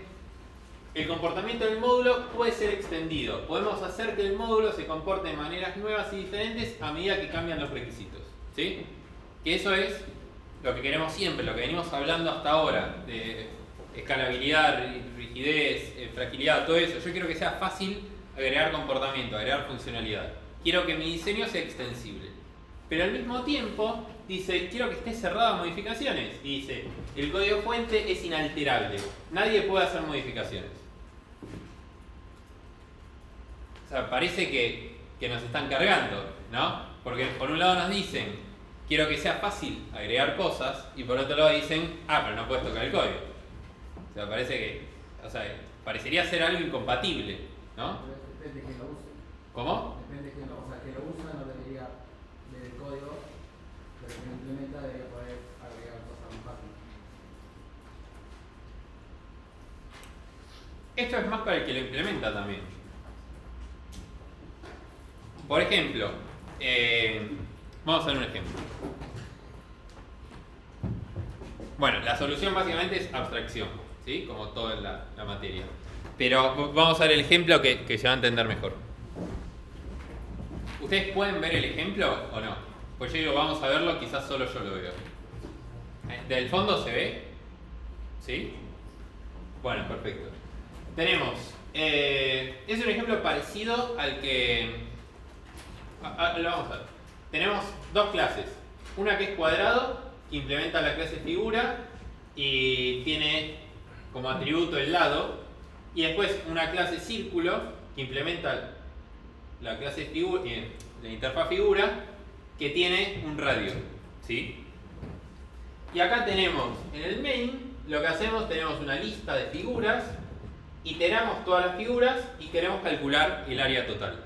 el comportamiento del módulo puede ser extendido. Podemos hacer que el módulo se comporte de maneras nuevas y diferentes a medida que cambian los requisitos. ¿Sí? Que eso es lo que queremos siempre, lo que venimos hablando hasta ahora, de escalabilidad, rigidez, fragilidad, todo eso. Yo quiero que sea fácil agregar comportamiento, agregar funcionalidad. Quiero que mi diseño sea extensible. Pero al mismo tiempo dice, quiero que esté cerrado a modificaciones. Y dice, el código fuente es inalterable. Nadie puede hacer modificaciones. O sea, parece que nos están cargando, ¿no? Porque por un lado nos dicen, quiero que sea fácil agregar cosas, y por otro lado dicen, pero no puedes tocar el código. O sea, parecería ser algo incompatible, ¿no? Depende de quién lo use. ¿Cómo? Depende de quién lo usa. El que lo usa no debería leer el código, pero el que lo implementa debería poder agregar cosas más fáciles. Esto es más para el que lo implementa también. Por ejemplo, vamos a hacer un ejemplo. Bueno, la solución básicamente es abstracción, ¿sí? Como toda la materia. Pero vamos a ver el ejemplo que se va a entender mejor. ¿Ustedes pueden ver el ejemplo o no? Pues yo digo, vamos a verlo, quizás solo yo lo veo. ¿Del fondo se ve? ¿Sí? Bueno, perfecto. Tenemos, es un ejemplo parecido al que... lo vamos a ver. Tenemos dos clases. Una que es cuadrado, que implementa la clase figura y tiene como atributo el lado. Y después una clase círculo, que implementa la clase figura, la interfaz figura, que tiene un radio. ¿Sí? Y acá tenemos, en el main, lo que hacemos, tenemos una lista de figuras, iteramos todas las figuras y queremos calcular el área total.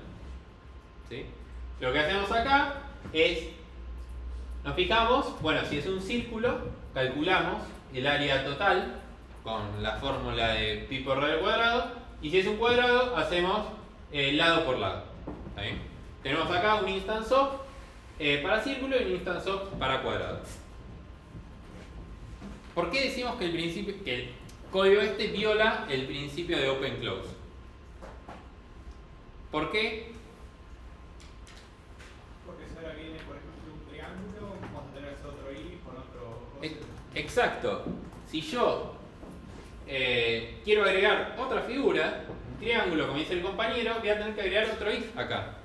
¿Sí? Lo que hacemos acá es, nos fijamos, bueno, si es un círculo, calculamos el área total con la fórmula de pi por radio al cuadrado, y si es un cuadrado, hacemos lado por lado. ¿Sí? Tenemos acá un instance of para círculo y un instance of para cuadrado. ¿Por qué decimos que el código este viola el principio de open close? ¿Por qué? Porque si ahora viene, por ejemplo, un triángulo, vamos a tener ese otro i con otro... Exacto. Si yo quiero agregar otra figura, un triángulo, como dice el compañero, voy a tener que agregar otro if acá.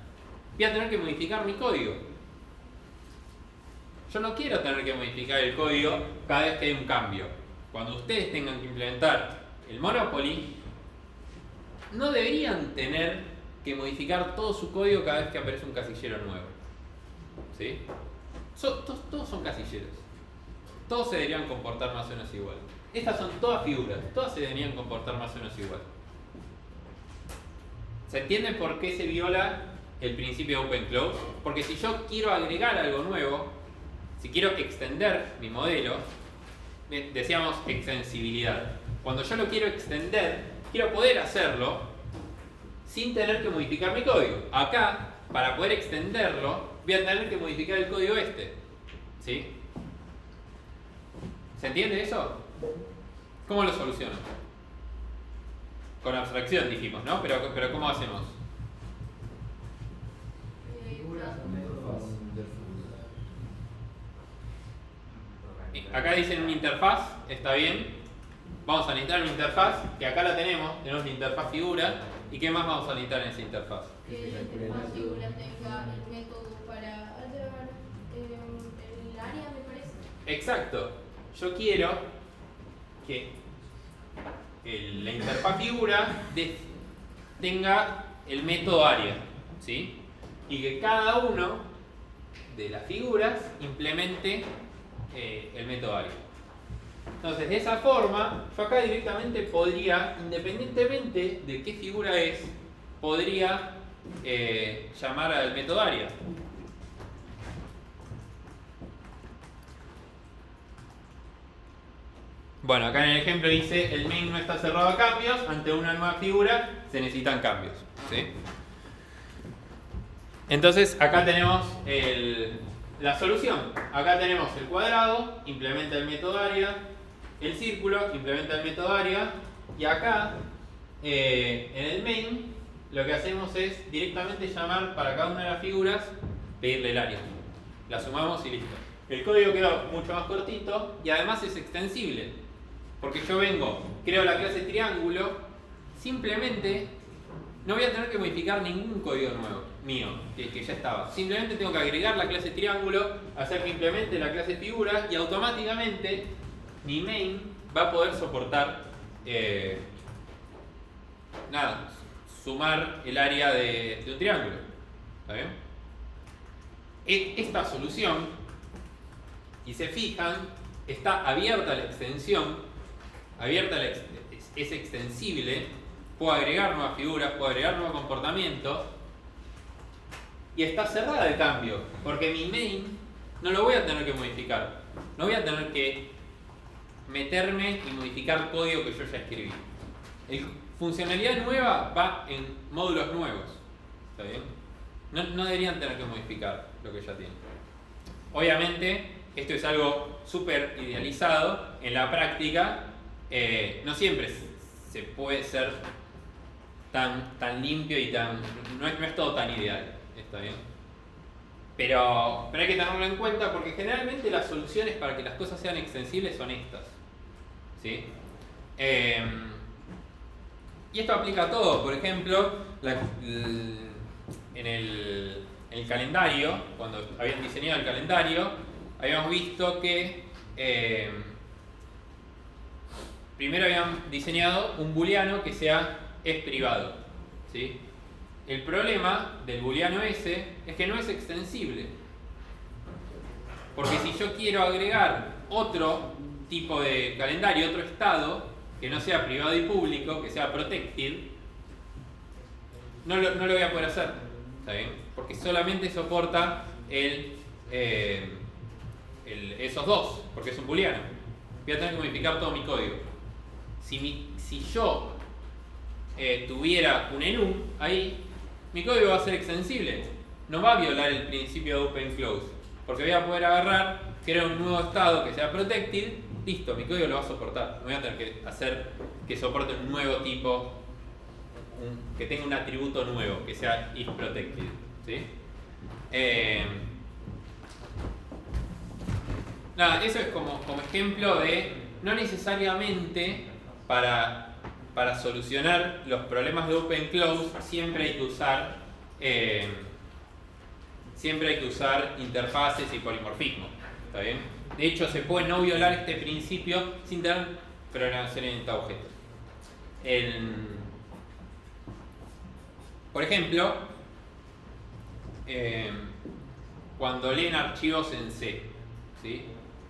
Voy a tener que modificar mi código. Yo no quiero tener que modificar el código cada vez que hay un cambio. Cuando ustedes tengan que implementar el Monopoly, no deberían tener que modificar todo su código cada vez que aparece un casillero nuevo. ¿Sí? Todos son casilleros. Todos se deberían comportar más o menos igual. Estas son todas figuras, todas se deberían comportar más o menos igual. ¿Se entiende por qué se viola el principio de Open Close? Porque si yo quiero agregar algo nuevo, si quiero extender mi modelo, decíamos extensibilidad. Cuando yo lo quiero extender, quiero poder hacerlo sin tener que modificar mi código. Acá, para poder extenderlo, voy a tener que modificar el código este. ¿Sí? ¿Se entiende eso? ¿Cómo lo soluciono? Con abstracción dijimos, ¿no? Pero ¿cómo hacemos? Acá dicen una interfaz, está bien. Vamos a necesitar una interfaz, que acá la tenemos la interfaz figura. ¿Y qué más vamos a necesitar en esa interfaz? Que la interfaz figura tenga el método para hallar el área, me parece. Exacto. Yo quiero que la interfaz figura tenga el método área, ¿sí? Y que cada uno de las figuras implemente el método área. Entonces, de esa forma, yo acá directamente podría, independientemente de qué figura es, podría llamar al método área. Bueno, acá en el ejemplo dice el main no está cerrado a cambios, ante una nueva figura se necesitan cambios, ¿sí? Entonces acá tenemos la solución. Acá tenemos el cuadrado, implementa el método área, el círculo, implementa el método área, y acá en el main lo que hacemos es directamente llamar para cada una de las figuras, pedirle el área. La sumamos y listo. El código quedó mucho más cortito y además es extensible. Porque yo vengo, creo la clase triángulo, simplemente no voy a tener que modificar ningún código nuevo mío, que ya estaba. Simplemente tengo que agregar la clase triángulo, hacer que implemente la clase figura y automáticamente mi main va a poder soportar sumar el área de un triángulo. ¿Está bien? Esta solución, y se fijan, está abierta la extensión. Es extensible, puedo agregar nuevas figuras, puedo agregar nuevos comportamientos y está cerrada de cambio, porque mi main no lo voy a tener que modificar, no voy a tener que meterme y modificar código que yo ya escribí. Funcionalidad nueva va en módulos nuevos, ¿está bien? No deberían tener que modificar lo que ya tienen. Obviamente, esto es algo súper idealizado. En la práctica, no siempre se puede ser tan limpio y no es todo tan ideal, ¿está bien? Pero hay que tenerlo en cuenta porque generalmente las soluciones para que las cosas sean extensibles son estas, ¿sí? Y esto aplica a todo. Por ejemplo, en el calendario, cuando habían diseñado el calendario, habíamos visto que primero habían diseñado un booleano que es privado, ¿sí? El problema del booleano ese es que no es extensible. Porque si yo quiero agregar otro tipo de calendario, otro estado, que no sea privado y público, que sea protected, no lo voy a poder hacer, ¿está bien? Porque solamente soporta esos dos, porque es un booleano. Voy a tener que modificar todo mi código. Si yo tuviera un enum ahí, mi código va a ser extensible. No va a violar el principio de open close, porque voy a poder agarrar, crear un nuevo estado que sea protected, listo, mi código lo va a soportar. No voy a tener que hacer que soporte un nuevo tipo, que tenga un atributo nuevo, que sea if protected, ¿sí? Eso es como ejemplo de no necesariamente para solucionar los problemas de open close siempre hay que usar interfaces y polimorfismo, ¿está bien? De hecho, se puede no violar este principio sin tener programación orientada a objetos. Por ejemplo, cuando leen archivos en C, ¿sí?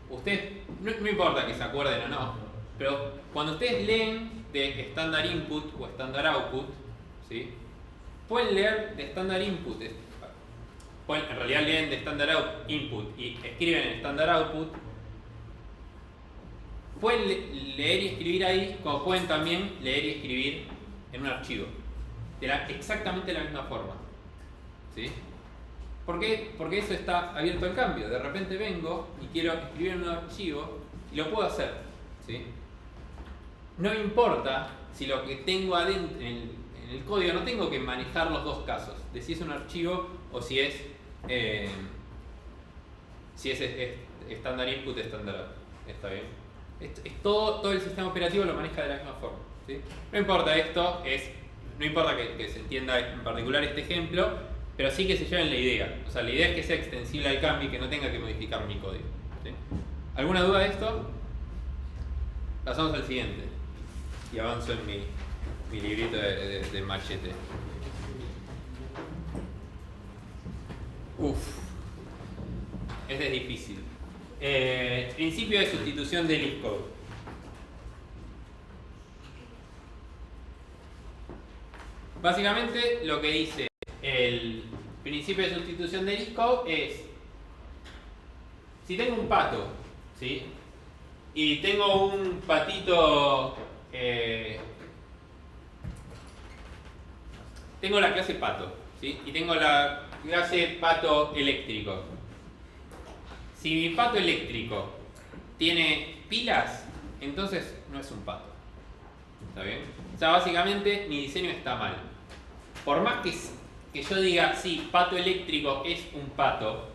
Ustedes, no importa que se acuerden o no, pero cuando ustedes leen de estándar input o estándar output, ¿sí? Pueden leer de estándar input, en realidad leen de estándar input y escriben en estándar output. Pueden leer y escribir ahí, como pueden también leer y escribir en un archivo, exactamente de la misma forma, ¿sí? ¿Por qué? Porque eso está abierto al cambio. De repente vengo y quiero escribir en un archivo y lo puedo hacer, ¿sí? No importa si lo que tengo adentro en el código, no tengo que manejar los dos casos, de si es un archivo o si es estándar input, estándar out. ¿Está bien? Todo el sistema operativo lo maneja de la misma forma, ¿sí? No importa no importa que se entienda en particular este ejemplo, pero sí que se lleven la idea. O sea, la idea es que sea extensible al cambio y que no tenga que modificar mi código, ¿sí? ¿Alguna duda de esto? Pasamos al siguiente. Y avanzo en mi librito de machete. Este es difícil. Principio de sustitución del Xcode. Básicamente lo que dice el principio de sustitución del Xcode es: si tengo un pato, ¿sí? Y tengo un patito, tengo la clase pato, ¿sí? Y tengo la clase pato eléctrico. Si mi pato eléctrico tiene pilas, entonces no es un pato. ¿Está bien? O sea, básicamente mi diseño está mal. Por más que yo diga, sí, pato eléctrico es un pato,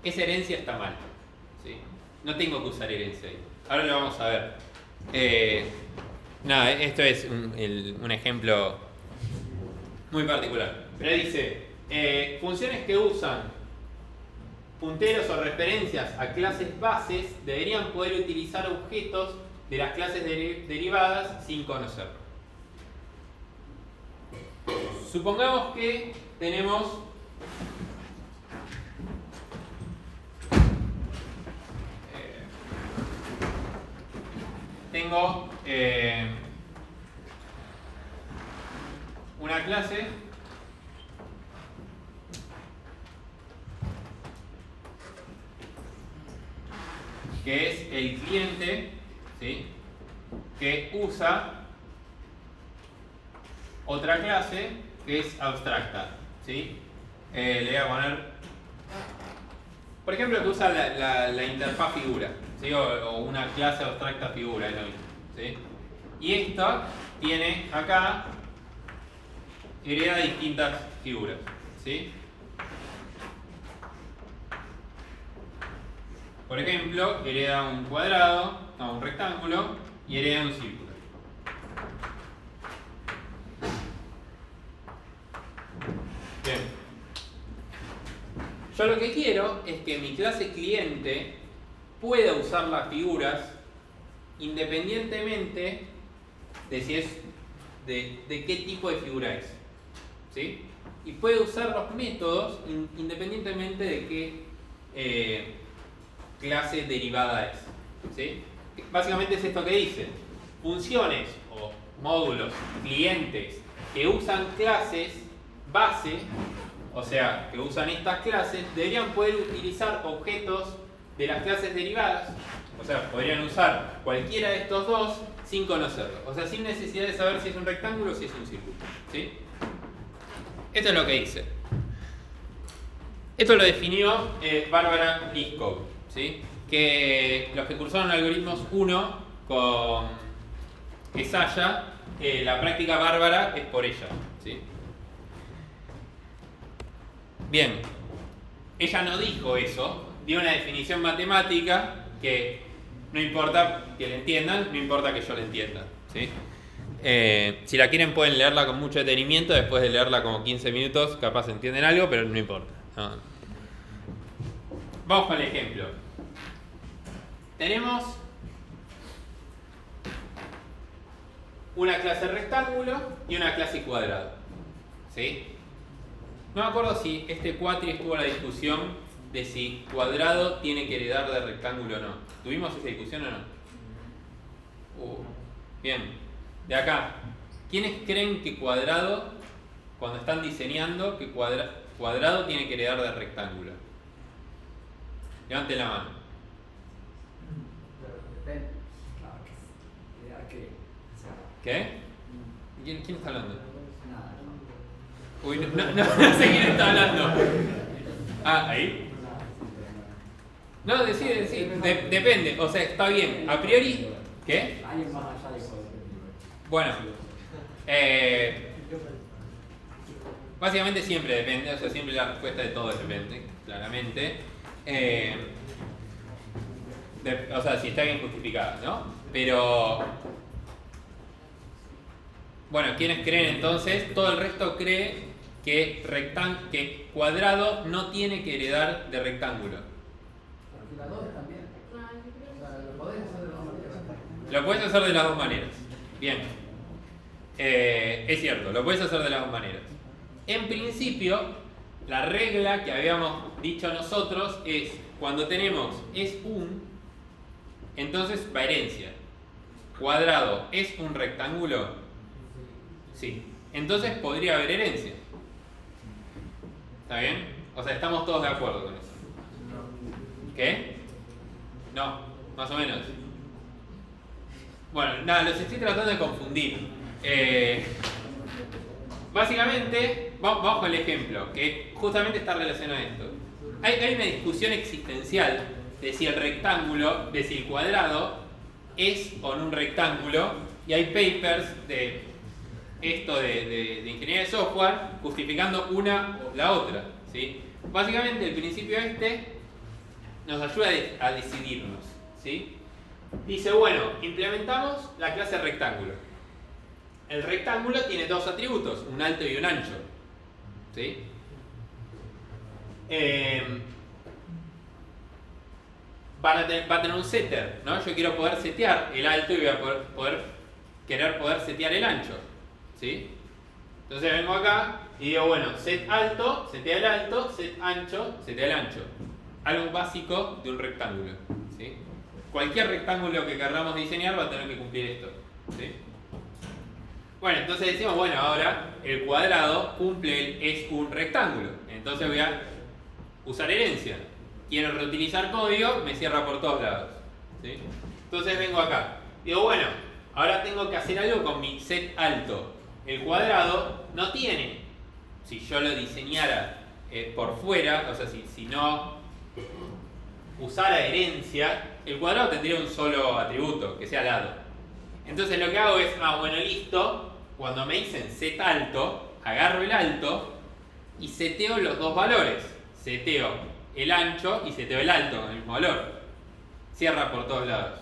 esa herencia está mal, ¿sí? No tengo que usar herencia ahí. Ahora lo vamos a ver. Nada, esto es un ejemplo muy particular. Pero dice, funciones que usan punteros o referencias a clases bases deberían poder utilizar objetos de las clases derivadas sin conocerlo. Supongamos que tenemos una clase que es el cliente, ¿sí? Que usa otra clase que es abstracta, ¿sí? Le voy a poner, por ejemplo, que usa la interfaz figura, ¿sí? O una clase abstracta figura, es lo mismo, ¿sí? Y esta tiene acá, hereda distintas figuras, ¿sí? Por ejemplo, hereda un cuadrado, no, un rectángulo, y hereda un círculo. Bien. Yo lo que quiero es que mi clase cliente pueda usar las figuras independientemente de si es de qué tipo de figura es, ¿sí? Y puede usar los métodos independientemente de qué clase derivada es, ¿sí? Básicamente es esto que dice: funciones o módulos, clientes que usan clases base, o sea, que usan estas clases, deberían poder utilizar objetos de las clases derivadas, o sea, podrían usar cualquiera de estos dos sin conocerlo, o sea, sin necesidad de saber si es un rectángulo o si es un círculo, ¿sí? Esto es lo que dice. Esto lo definió Bárbara Liskov, ¿sí? Que los que cursaron algoritmos 1 con Esaya, la práctica bárbara es por ella, ¿sí? Bien, ella no dijo eso, dio una definición matemática que no importa que la entiendan, no importa que yo la entienda, ¿sí? Si la quieren pueden leerla con mucho detenimiento, después de leerla como 15 minutos capaz entienden algo, pero no importa, ¿no? Vamos con el ejemplo. Tenemos una clase rectángulo y una clase cuadrado, ¿sí? No me acuerdo si este cuatri estuvo en la discusión de si cuadrado tiene que heredar de rectángulo o no. ¿Tuvimos esa discusión o no? Bien, de acá, ¿quiénes creen que cuadrado, cuando están diseñando, que cuadrado tiene que heredar de rectángulo? Levanten la mano. ¿Qué? ¿Quién está hablando? Uy, no sé quién está hablando. Ah, ¿ahí? No, decide. Depende, o sea, está bien. A priori, ¿qué? Bueno, básicamente siempre depende, o sea, siempre la respuesta de todo depende, claramente. O sea, si está bien justificada, ¿no? Pero, bueno, ¿quiénes creen entonces? Todo el resto cree que cuadrado no tiene que heredar de rectángulo. La 2 también. O sea, lo podés hacer de las dos maneras. Lo puedes hacer de las dos maneras. Bien. Es cierto, lo puedes hacer de las dos maneras. En principio, la regla que habíamos dicho nosotros es cuando tenemos es un, entonces va herencia. Cuadrado es un rectángulo. Sí. Entonces podría haber herencia. ¿Está bien? O sea, estamos todos de acuerdo con eso. ¿Qué? No, más o menos. Bueno, nada, los estoy tratando de confundir. Básicamente, vamos con el ejemplo, que justamente está relacionado a esto. Hay una discusión existencial de si el rectángulo, de si el cuadrado es o no un rectángulo, y hay papers de esto de ingeniería de software justificando una o la otra, ¿sí? Básicamente el principio este nos ayuda a decidirnos, ¿sí? Dice, bueno, implementamos la clase rectángulo. El rectángulo tiene dos atributos, un alto y un ancho, ¿sí? Va a tener un setter, ¿no? Yo quiero poder setear el alto y voy a querer poder setear el ancho, ¿sí? Entonces vengo acá y digo, bueno, set alto, setea el alto, set ancho, setea el ancho. Algo básico de un rectángulo, ¿sí? Cualquier rectángulo que queramos diseñar va a tener que cumplir esto, ¿sí? Bueno, entonces decimos, bueno, ahora el cuadrado es un rectángulo. Entonces voy a usar herencia. Quiero reutilizar código, me cierra por todos lados, ¿sí? Entonces vengo acá. Digo, bueno, ahora tengo que hacer algo con mi set alto. El cuadrado no tiene, si yo lo diseñara por fuera, o sea, si no usara herencia, el cuadrado tendría un solo atributo, que sea lado. Entonces lo que hago es, bueno, listo, cuando me dicen set alto, agarro el alto y seteo los dos valores. Seteo el ancho y seteo el alto con el mismo valor. Cierra por todos lados.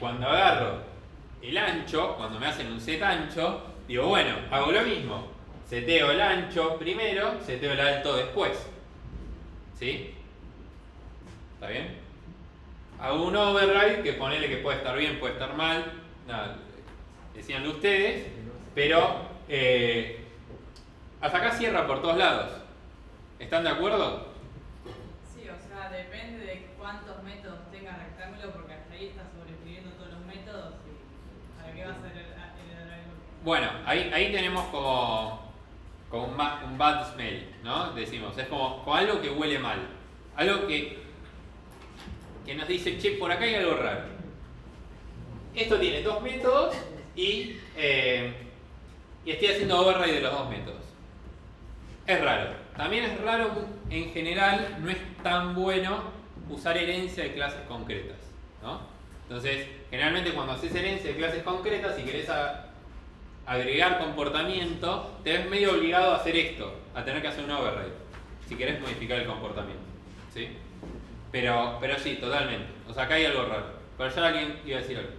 Cuando agarro el ancho, cuando me hacen un set ancho, digo, bueno, hago lo mismo. Seteo el ancho primero, seteo el alto después. ¿Sí? ¿Está bien? Hago un override que ponele que puede estar bien, puede estar mal. Nada, decíanlo ustedes. Pero hasta acá cierra por todos lados. ¿Están de acuerdo? Sí, o sea, depende de cuántos métodos tenga rectángulo, porque hasta ahí está sobreescribiendo todos los métodos y ¿para qué va a ser el algo? Bueno, ahí tenemos como un bad smell, ¿no? Decimos, es como algo que huele mal. Algo que nos dice, che, por acá hay algo raro. Esto tiene dos métodos y estoy haciendo override de los dos métodos. Es raro. También es raro, en general, no es tan bueno usar herencia de clases concretas, ¿no? Entonces, generalmente cuando haces herencia de clases concretas, si querés agregar comportamiento, te ves medio obligado a hacer esto, a tener que hacer un override, si querés modificar el comportamiento, ¿sí? Pero sí, totalmente. O sea, acá hay algo raro. Pero ya alguien iba a decir algo.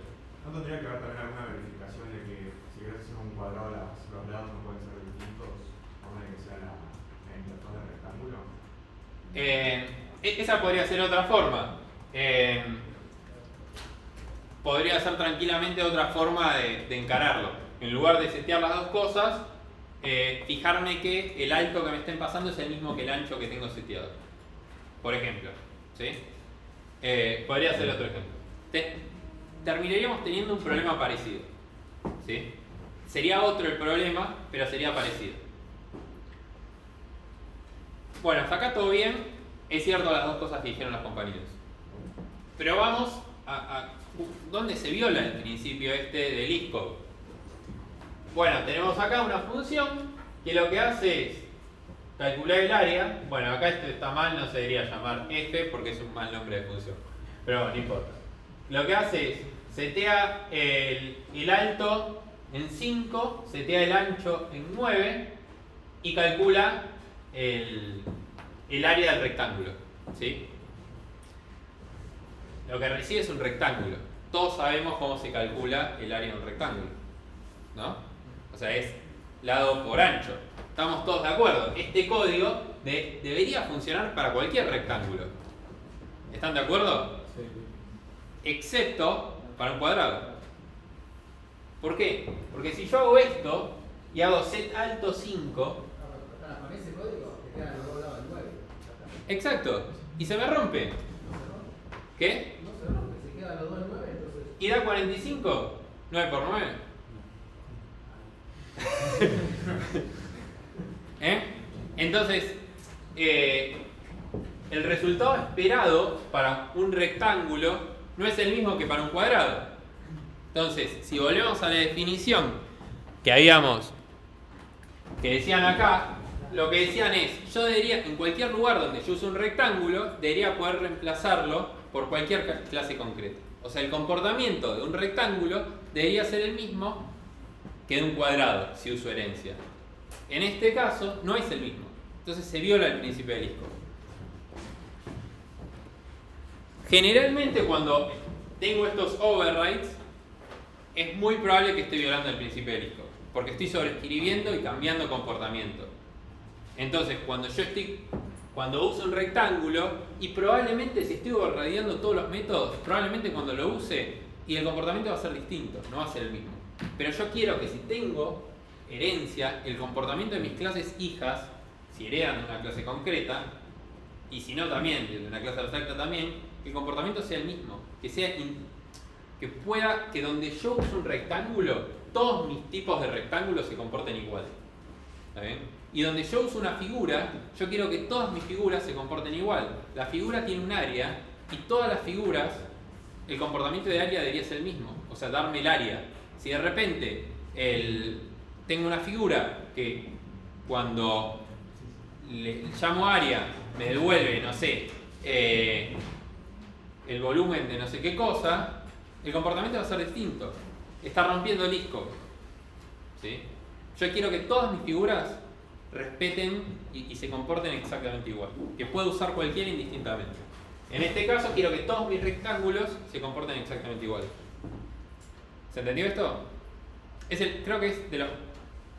¿No tendría que haber también alguna verificación de que si querés hacer un cuadrado, los lados no pueden ser distintos, por menos que sea la interfaz del rectángulo? Esa podría ser otra forma. Podría ser tranquilamente otra forma de encararlo. En lugar de setear las dos cosas, fijarme que el alto que me estén pasando es el mismo que el ancho que tengo seteado. Por ejemplo, ¿sí? Podría ser otro ejemplo. Terminaríamos teniendo un problema parecido, ¿sí? Sería otro el problema, pero sería parecido. Bueno, hasta acá todo bien. Es cierto las dos cosas que dijeron los compañeros. Pero vamos a ¿dónde se viola el principio este del ISCO? Bueno, tenemos acá una función que lo que hace es calcular el área. Bueno, acá esto está mal, no se debería llamar f porque es un mal nombre de función. Pero bueno, no importa. Lo que hace es setea el alto en 5, setea el ancho en 9 y calcula el área del rectángulo, ¿sí? Lo que recibe es un rectángulo. Todos sabemos cómo se calcula el área de un rectángulo, ¿no? O sea, es lado por ancho. Estamos todos de acuerdo. Este código debería funcionar para cualquier rectángulo. ¿Están de acuerdo? Sí. Excepto para un cuadrado. ¿Por qué? Porque si yo hago esto y hago set alto 5, Con ese código te quedan los dos lados del 9. exacto, y se me rompe. No se rompe. ¿Qué? No se rompe, se quedan los dos del 9, entonces. ¿Y da 45? 9 por 9. Entonces, el resultado esperado para un rectángulo no es el mismo que para un cuadrado. Entonces, si volvemos a la definición que decían acá, lo que decían es, yo debería, en cualquier lugar donde yo use un rectángulo, debería poder reemplazarlo por cualquier clase concreta. O sea, el comportamiento de un rectángulo debería ser el mismo que de un cuadrado, si uso herencia. En este caso, no es el mismo. Entonces se viola el principio de Liskov. Generalmente cuando tengo estos overrides, es muy probable que esté violando el principio de Liskov, porque estoy sobreescribiendo y cambiando comportamiento. Entonces, cuando uso un rectángulo, y probablemente si estoy overrideando todos los métodos, probablemente cuando lo use, y el comportamiento va a ser distinto, no va a ser el mismo. Pero yo quiero que si tengo herencia, el comportamiento de mis clases hijas, si heredan de una clase concreta, y si no también, de una clase abstracta también, el comportamiento sea el mismo, que donde yo use un rectángulo, todos mis tipos de rectángulos se comporten igual. ¿Está bien? Y donde yo uso una figura, yo quiero que todas mis figuras se comporten igual. La figura tiene un área, y todas las figuras, el comportamiento de área debería ser el mismo, o sea, darme el área. Si de repente tengo una figura que cuando le llamo área me devuelve, no sé, el volumen de no sé qué cosa, el comportamiento va a ser distinto. Está rompiendo el Liskov. ¿Sí? Yo quiero que todas mis figuras respeten y se comporten exactamente igual. Que pueda usar cualquiera indistintamente. En este caso quiero que todos mis rectángulos se comporten exactamente igual. ¿Se entendió esto? Creo que es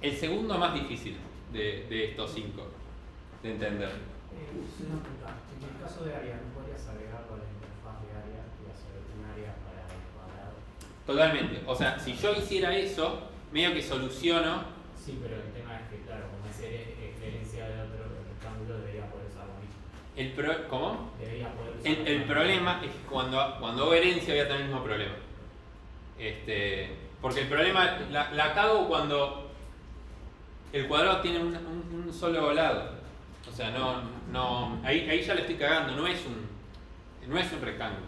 el segundo más difícil de estos 5 de entender. Una pregunta. En el caso de área, ¿no podrías agregarlo a la interfaz de área y hacer un área para el cuadrado? Totalmente. O sea, si yo hiciera eso, medio que soluciono. Sí, pero el tema es que, claro, como es herencia de otro rectángulo, debería poder usarlo. ¿Cómo? Debería poder usarlo. El problema es que cuando hago herencia voy a tener el mismo problema. Porque el problema la cago cuando el cuadrado tiene un solo lado. O sea, ahí ya le estoy cagando, no es un rectángulo.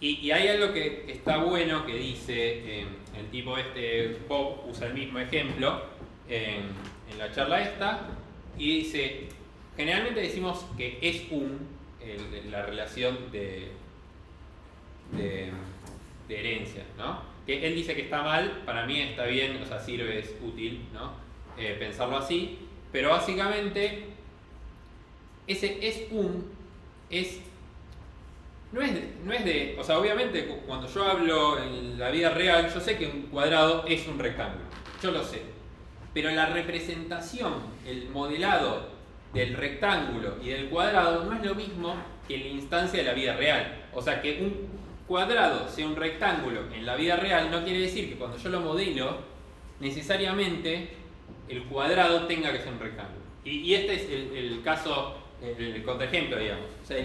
Y hay algo que está bueno que dice el tipo Bob usa el mismo ejemplo en la charla esta, y dice, generalmente decimos que es la relación de herencia, ¿no? Que él dice que está mal, para mí está bien, o sea, sirve, es útil, ¿no? Pensarlo así, pero básicamente ese no es de, o sea, obviamente cuando yo hablo en la vida real, yo sé que un cuadrado es un rectángulo, yo lo sé, pero la representación, el modelado del rectángulo y del cuadrado no es lo mismo que en la instancia de la vida real. O sea, que un cuadrado sea un rectángulo en la vida real no quiere decir que cuando yo lo modelo, necesariamente el cuadrado tenga que ser un rectángulo. Y este es el caso, el contraejemplo, digamos. O sea,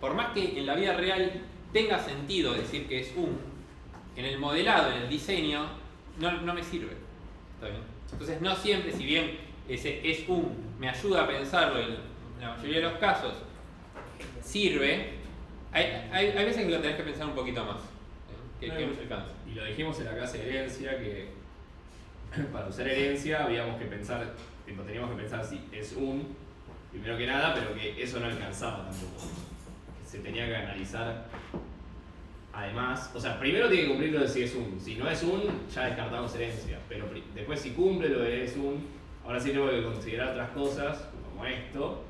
por más que en la vida real tenga sentido decir que es en el modelado, en el diseño, no me sirve. ¿Está bien? Entonces, no siempre, si bien ese me ayuda a pensarlo en la mayoría de los casos, sirve, hay veces que lo tenés que pensar un poquito más, que no se alcanza. Y lo dijimos en la clase de herencia, que para usar herencia teníamos que pensar si es primero que nada, pero que eso no alcanzaba tampoco. Se tenía que analizar además, o sea, primero tiene que cumplir lo de si es si no es ya descartamos herencia, pero después si cumple lo de es ahora sí tengo que considerar otras cosas, como esto,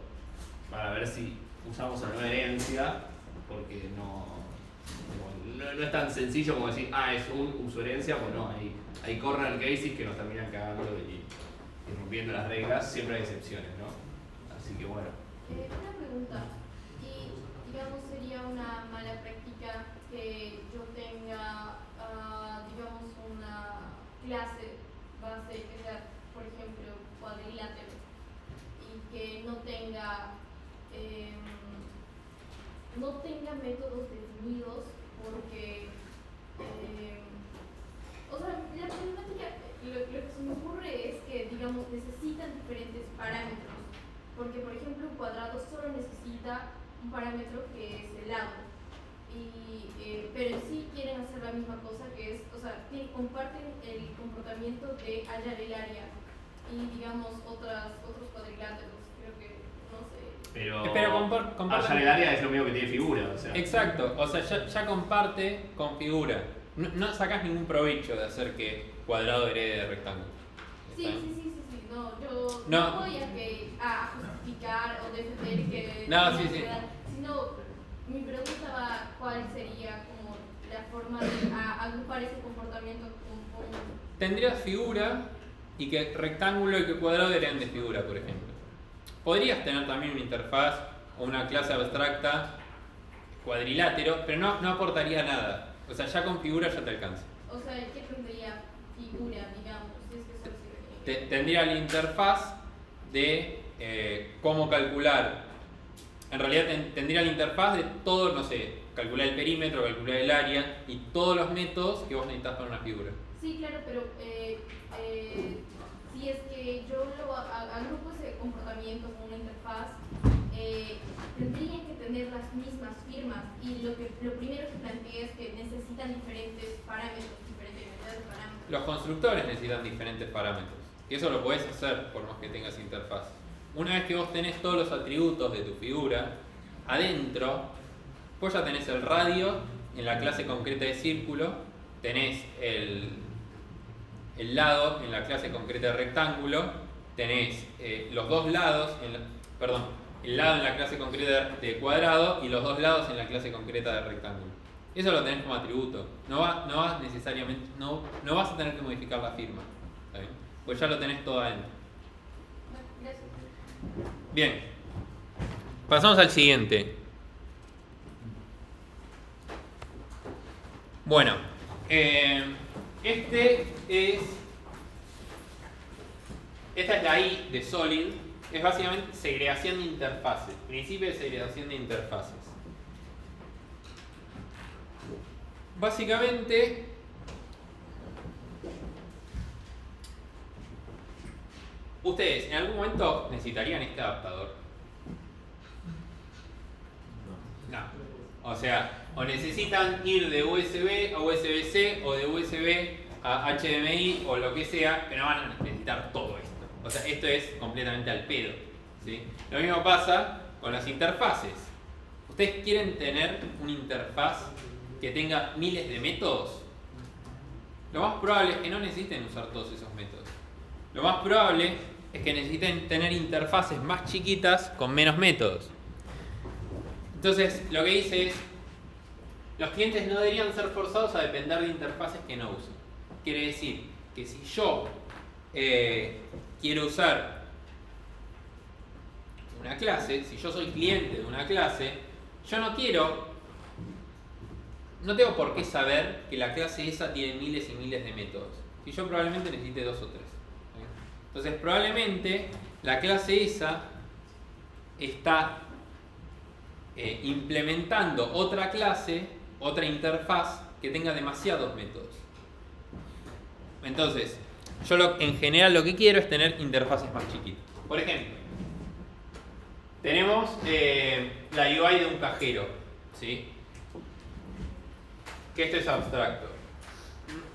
para ver si usamos o no herencia, porque No es tan sencillo como decir, es un usuerencia, pues no, hay corner cases que nos terminan cagando y rompiendo las reglas, siempre hay excepciones, ¿no? Así que bueno. Una pregunta, y digamos sería una mala práctica que yo tenga, digamos, una clase base que sea, por ejemplo, cuadrilátero, y que no tenga métodos definidos porque, o sea, la problemática, lo que se me ocurre es que, digamos, necesitan diferentes parámetros, porque, por ejemplo, un cuadrado solo necesita un parámetro que es el lado, pero en sí quieren hacer la misma cosa, que es, o sea, comparten el comportamiento de hallar el área y, digamos, otros cuadriláteros, creo que, no sé. Pero comparten- hallar el área es lo mismo que tiene figura, o sea. Exacto, o sea, ya comparte con figura. No sacás ningún provecho de hacer que cuadrado herede de rectángulo. Sí, ¿Está bien? no, yo No. no voy a justificar o defender que No, sí. sino mi pregunta va cuál sería como la forma de agrupar ese comportamiento con Tendrías figura y que rectángulo y que cuadrado hereden de figura, por ejemplo. Podrías tener también una interfaz o una clase abstracta cuadrilátero, pero no aportaría nada. O sea, ya con figura ya te alcanza. o sea, ¿qué tendría figura, digamos? Si es que eso sirve. Tendría la interfaz de cómo calcular. En realidad tendría la interfaz de todo, no sé, calcular el perímetro, calcular el área y todos los métodos que vos necesitas para una figura. Sí, claro, pero si es que yo lo agrupo ese comportamiento con una interfaz, tendrían que tener las mismas firmas, y lo primero que plantea es que necesitan diferentes parámetros, diferentes unidades de parámetros. Los constructores necesitan diferentes parámetros y eso lo podés hacer por más que tengas interfaz. Una vez que vos tenés todos los atributos de tu figura, adentro vos ya tenés el radio en la clase concreta de círculo, tenés el lado en la clase concreta de rectángulo, tenés los dos lados, el lado en la clase concreta de cuadrado y los dos lados en la clase concreta de rectángulo. Eso lo tenés como atributo. No vas a tener que modificar la firma, ¿está bien? Pues ya lo tenés todo adentro. Gracias. Bien, pasamos al siguiente. Bueno, esta es la I de Solid, es básicamente segregación de interfaces, principio de segregación de interfaces. Básicamente, ustedes en algún momento necesitarían este adaptador. No. O sea, o necesitan ir de USB a USB-C o de USB a HDMI o lo que sea, pero no van a necesitar todo esto. O sea, esto es completamente al pedo, ¿sí? Lo mismo pasa con las interfaces. ¿Ustedes quieren tener una interfaz que tenga miles de métodos? Lo más probable es que no necesiten usar todos esos métodos. Lo más probable es que necesiten tener interfaces más chiquitas con menos métodos. Entonces, lo que dice es, los clientes no deberían ser forzados a depender de interfaces que no usen. Quiere decir que si yo quiero usar una clase, si yo soy cliente de una clase, yo no tengo por qué saber que la clase esa tiene miles y miles de métodos. Si yo probablemente necesite 2 o 3. Entonces probablemente la clase esa está implementando otra clase, otra interfaz que tenga demasiados métodos. Entonces, yo en general lo que quiero es tener interfaces más chiquitas. Por ejemplo, tenemos la UI de un cajero, ¿sí? Que esto es abstracto.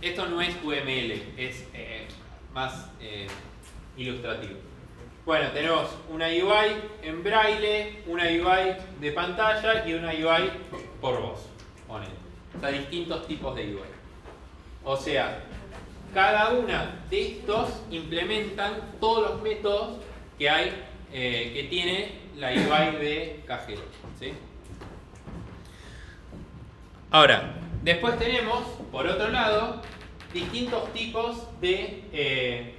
Esto no es UML, es más ilustrativo. Bueno, tenemos una UI en braille, una UI de pantalla y una UI por voz. O sea, distintos tipos de UI. O sea, cada una de estos implementan todos los métodos que hay, que tiene la UI de cajero, ¿sí? Ahora, después tenemos, por otro lado, distintos tipos de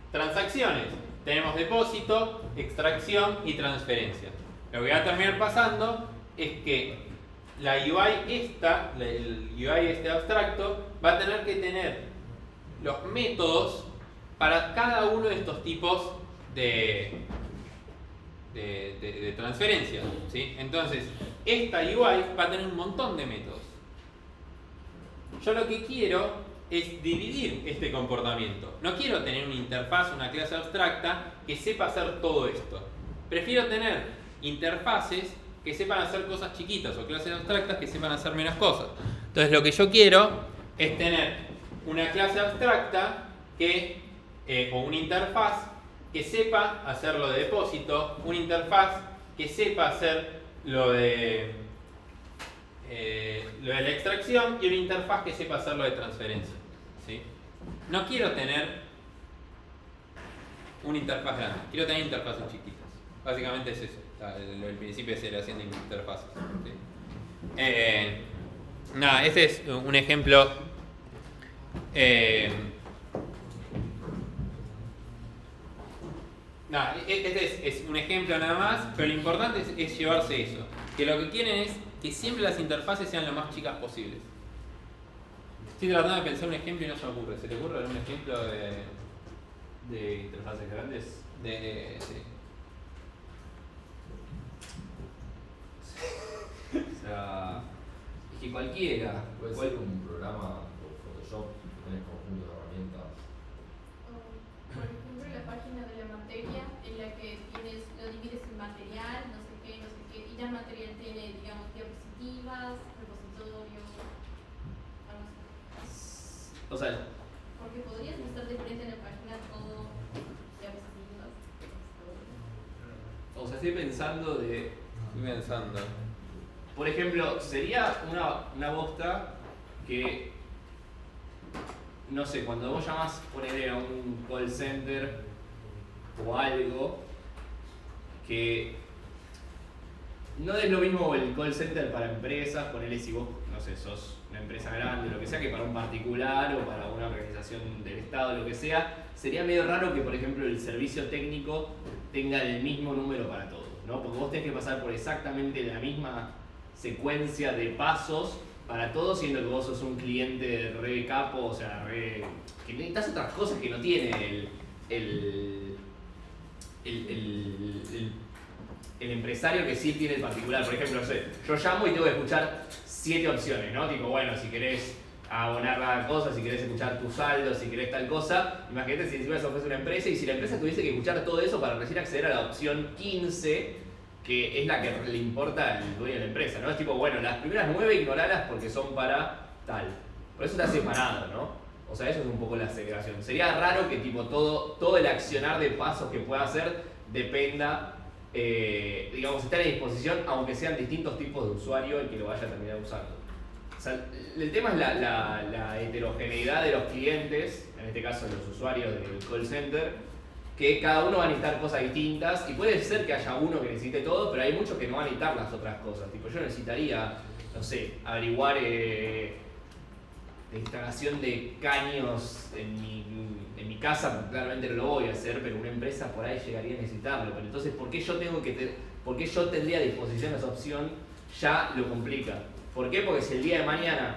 transacciones. Tenemos depósito, extracción y transferencia. Lo que va a terminar pasando es que la UI el UI este abstracto, va a tener que tener los métodos para cada uno de estos tipos de transferencia, ¿sí? Entonces, esta UI va a tener un montón de métodos. Yo lo que quiero es dividir este comportamiento. No quiero tener una interfaz, una clase abstracta que sepa hacer todo esto. Prefiero tener interfaces que sepan hacer cosas chiquitas o clases abstractas que sepan hacer menos cosas. Entonces lo que yo quiero es tener una clase abstracta o una interfaz que sepa hacer lo de depósito, una interfaz que sepa hacer lo de la extracción y una interfaz que sepa hacer lo de transferencia, ¿sí? No quiero tener una interfaz grande, quiero tener interfaces chiquitas. Básicamente es eso, el principio es haciendo interfaces, ¿sí? Nada, este es un ejemplo. Este es un ejemplo nada más, pero lo importante es llevarse eso. Que lo que quieren es que siempre las interfaces sean lo más chicas posibles. Estoy tratando de pensar un ejemplo y no se me ocurre. ¿Se te ocurre algún ejemplo ¿De interfaces grandes? Sí. O sea, es que cualquiera. Puede ser un programa o Photoshop que tenés conjunto de herramientas. Por ejemplo, la página de la materia en la que lo divides en material, no sé qué, y ya el material tiene, digamos, diapositivas, repositorios, algo así. O sea, Porque podrías mostrar diferente en la página todo, diapositivas, repositorios. o sea, estoy pensando por ejemplo, sería una bosta que, no sé, cuando vos llamás, ponele a un call center o algo, que no es lo mismo el call center para empresas, ponele si vos, no sé, sos una empresa grande, lo que sea, que para un particular o para una organización del Estado, lo que sea, sería medio raro que, por ejemplo, el servicio técnico tenga el mismo número para todos, ¿no? Porque vos tenés que pasar por exactamente la misma secuencia de pasos para todos, siendo que vos sos un cliente re capo, o sea, que necesitas otras cosas que no tiene el empresario que sí tiene el particular. Por ejemplo, no sé, yo llamo y tengo que escuchar 7 opciones, ¿no? Tipo, bueno, si querés abonar la cosa, si querés escuchar tu saldo, si querés tal cosa. Imagínate si encima se ofrece una empresa y si la empresa tuviese que escuchar todo eso para recién acceder a la opción 15, que es la que le importa al dueño de la empresa, ¿no? Es tipo, bueno, las primeras 9 ignoralas porque son para tal. Por eso está separado, ¿no? O sea, eso es un poco la segregación. Sería raro que tipo todo el accionar de pasos que pueda hacer dependa, digamos, estar a disposición, aunque sean distintos tipos de usuario el que lo vaya a terminar usando. O sea, el tema es la heterogeneidad de los clientes, en este caso los usuarios del call center, que cada uno va a necesitar cosas distintas y puede ser que haya uno que necesite todo, pero hay muchos que no van a necesitar las otras cosas. Tipo, yo necesitaría, no sé, averiguar la instalación de caños en mi casa, porque claramente no lo voy a hacer, pero una empresa por ahí llegaría a necesitarlo. Pero entonces, ¿por qué yo tendría a disposición esa opción? Ya lo complica. ¿Por qué? Porque si el día de mañana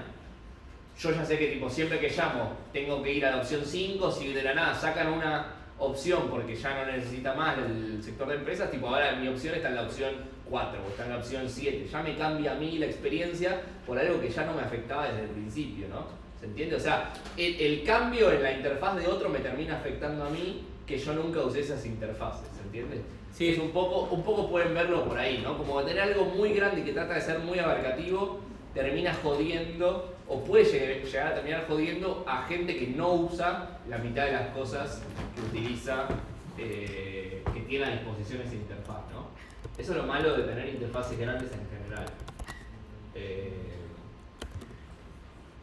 yo ya sé que tipo siempre que llamo tengo que ir a la opción 5, si de la nada sacan una opción porque ya no necesita más el sector de empresas, tipo ahora mi opción está en la opción 4 o está en la opción 7, ya me cambia a mí la experiencia por algo que ya no me afectaba desde el principio, ¿no? ¿Se entiende? O sea, el cambio en la interfaz de otro me termina afectando a mí que yo nunca usé esas interfaces, ¿se entiende? Sí. Es un poco pueden verlo por ahí, ¿no? Como tener algo muy grande que trata de ser muy abarcativo termina jodiendo o puede llegar a terminar jodiendo a gente que no usa la mitad de las cosas que utiliza, que tiene a disposición esa interfaz, ¿no? Eso es lo malo de tener interfaces grandes en general.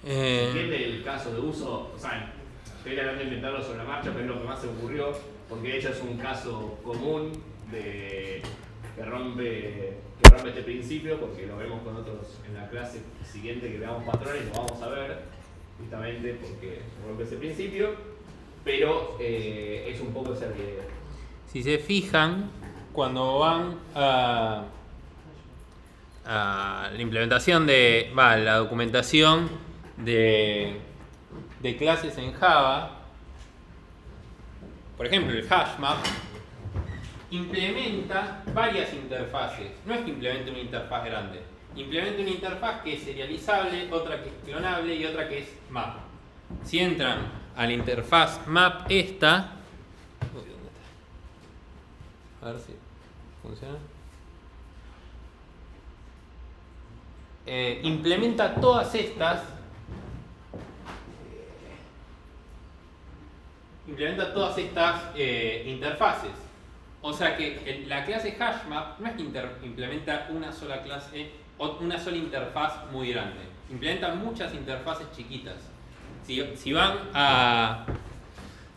¿Se entiende el caso de uso? O sea, estoy tratando de inventarlo sobre la marcha, pero es lo que más se me ocurrió, porque de hecho es un caso común de rompe este principio, porque lo vemos con otros en la clase siguiente que veamos patrones, lo vamos a ver, justamente porque rompe ese principio, pero es un poco esa idea. Si se fijan, cuando van a la implementación la documentación de clases en Java, por ejemplo el HashMap implementa varias interfaces. No es que implemente una interfaz grande, implementa una interfaz que es serializable, otra que es clonable y otra que es map. Si entran a la interfaz map esta, a ver si funciona. Implementa todas estas interfaces. O sea que la clase HashMap no es que implementa una sola clase o una sola interfaz muy grande. Implementa muchas interfaces chiquitas. Si van a...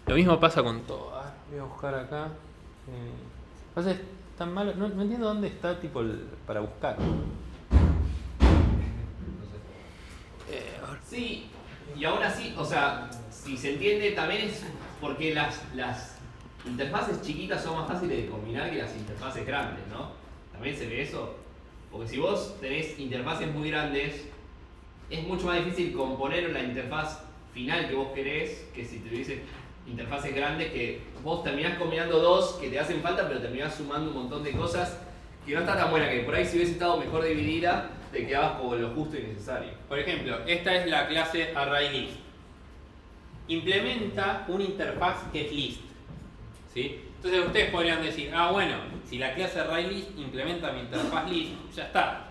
Lo mismo pasa con todo. Voy a buscar acá. Pasa es tan malo. No entiendo dónde está tipo para buscar. Sí, y aún así, o sea, si se entiende, también es porque las interfaces chiquitas son más fáciles de combinar que las interfaces grandes, ¿no? También se ve eso. Porque si vos tenés interfaces muy grandes, es mucho más difícil componer la interfaz final que vos querés que si tuvieses interfaces grandes que vos terminás combinando dos que te hacen falta, pero terminás sumando un montón de cosas que no está tan buena, que por ahí si hubiese estado mejor dividida, te quedabas con lo justo y necesario. Por ejemplo, esta es la clase ArrayList. Implementa una interfaz que es list. ¿Sí? Entonces ustedes podrían decir, bueno, si la clase ArrayList implementa mi interfaz list, ya está.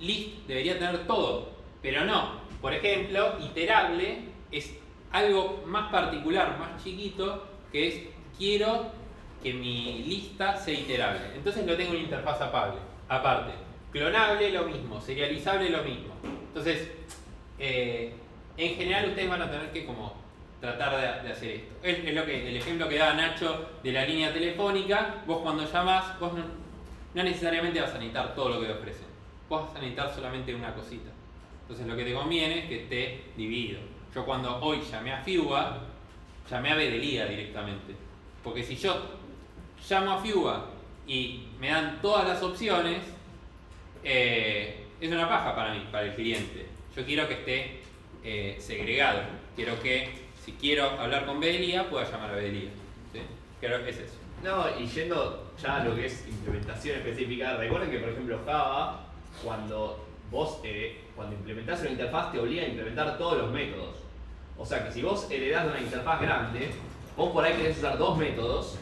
List debería tener todo, pero no. Por ejemplo, iterable es algo más particular, más chiquito, que es quiero que mi lista sea iterable. Entonces lo tengo en una interfaz aparte. Clonable lo mismo, serializable lo mismo. Entonces, en general ustedes van a tener que como tratar de hacer esto. Es el ejemplo que daba Nacho de la línea telefónica. Vos cuando llamás, vos no necesariamente vas a necesitar todo lo que te ofrecen. Vos vas a necesitar solamente una cosita. Entonces lo que te conviene es que esté dividido. Yo cuando hoy llamé a FIUA, llamé a Bedelía directamente. Porque si yo llamo a FIUA y me dan todas las opciones, es una paja para mí, para el cliente. Yo quiero que esté segregado. Quiero que, si quiero hablar con Bedelía, pueda llamar a Bedelía. ¿Sí? Creo que es eso. No, y yendo ya a lo que es implementación específica, recuerden que por ejemplo Java, cuando implementás una interfaz te obliga a implementar todos los métodos. O sea que si vos heredás de una interfaz grande, vos por ahí querés usar dos métodos,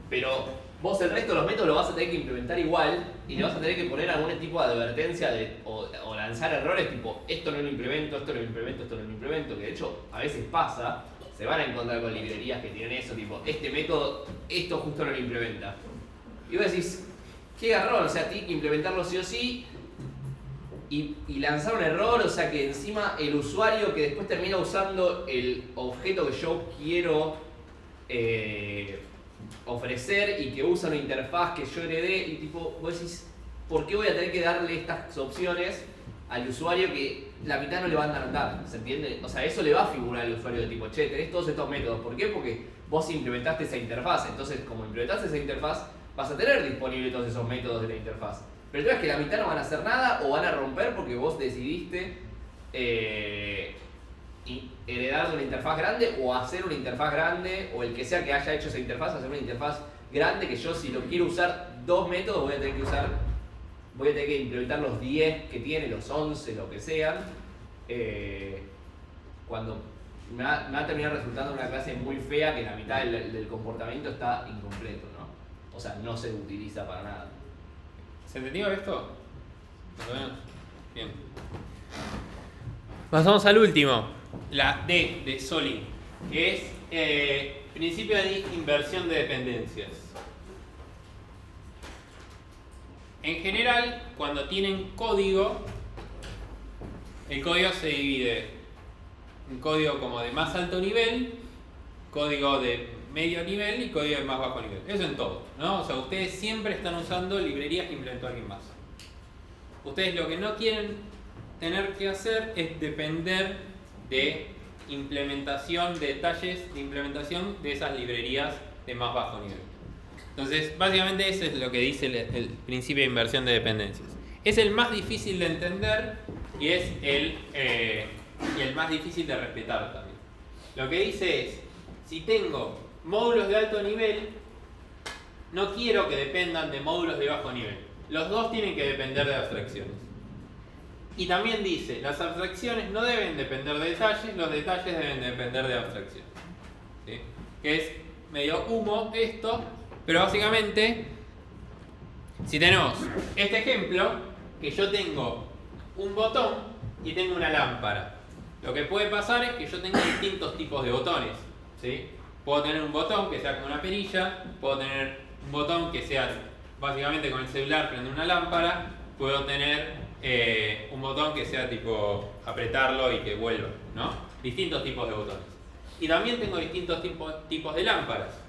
pero vos el resto de los métodos lo vas a tener que implementar igual y le vas a tener que poner algún tipo de advertencia o lanzar errores tipo esto no lo implemento, esto no lo implemento, esto no lo implemento, que de hecho a veces pasa, se van a encontrar con librerías que tienen eso, tipo este método, esto justo no lo implementa. Y vos decís, qué garrón, o sea, tienes que implementarlo sí o sí y lanzar un error, o sea que encima el usuario que después termina usando el objeto que yo quiero ofrecer y que usa una interfaz que yo heredé y tipo, vos decís, ¿por qué voy a tener que darle estas opciones al usuario que la mitad no le van a dar? ¿Se entiende? O sea, eso le va a figurar al usuario de tipo, che, tenés todos estos métodos. ¿Por qué? Porque vos implementaste esa interfaz. Entonces, como implementaste esa interfaz, vas a tener disponible todos esos métodos de la interfaz. Pero el tema es que la mitad no van a hacer nada o van a romper porque vos decidiste heredar de una interfaz grande o hacer una interfaz grande, o el que sea que haya hecho esa interfaz, hacer una interfaz grande que yo si lo quiero usar dos métodos voy a tener que implementar los 10 que tiene, los 11, lo que sean, cuando me va a terminar resultando una clase muy fea que la mitad del comportamiento está incompleto, ¿no? O sea, no se utiliza para nada. ¿Se entendió esto? ¿Más o menos? Bien. Pasamos al último, la D de Solid, que es principio de inversión de dependencias. En general, cuando tienen código, el código se divide en código como de más alto nivel, código de medio nivel y código de más bajo nivel. Eso en todo, ¿no? O sea, ustedes siempre están usando librerías que implementó alguien más. Ustedes lo que no quieren tener que hacer es depender de implementación, de detalles de implementación de esas librerías de más bajo nivel. Entonces, básicamente eso es lo que dice el principio de inversión de dependencias. Es el más difícil de entender y es el más difícil de respetar también. Lo que dice es, si tengo módulos de alto nivel, no quiero que dependan de módulos de bajo nivel. Los dos tienen que depender de abstracciones. Y también dice, las abstracciones no deben depender de detalles, los detalles deben depender de abstracciones. ¿Sí? Que es medio humo esto, pero básicamente, si tenemos este ejemplo, que yo tengo un botón y tengo una lámpara. Lo que puede pasar es que yo tenga distintos tipos de botones. ¿Sí? Puedo tener un botón que sea con una perilla, puedo tener un botón que sea básicamente con el celular prende una lámpara, puedo tener un botón que sea tipo apretarlo y que vuelva, ¿no? Distintos tipos de botones. Y también tengo distintos tipos de lámparas.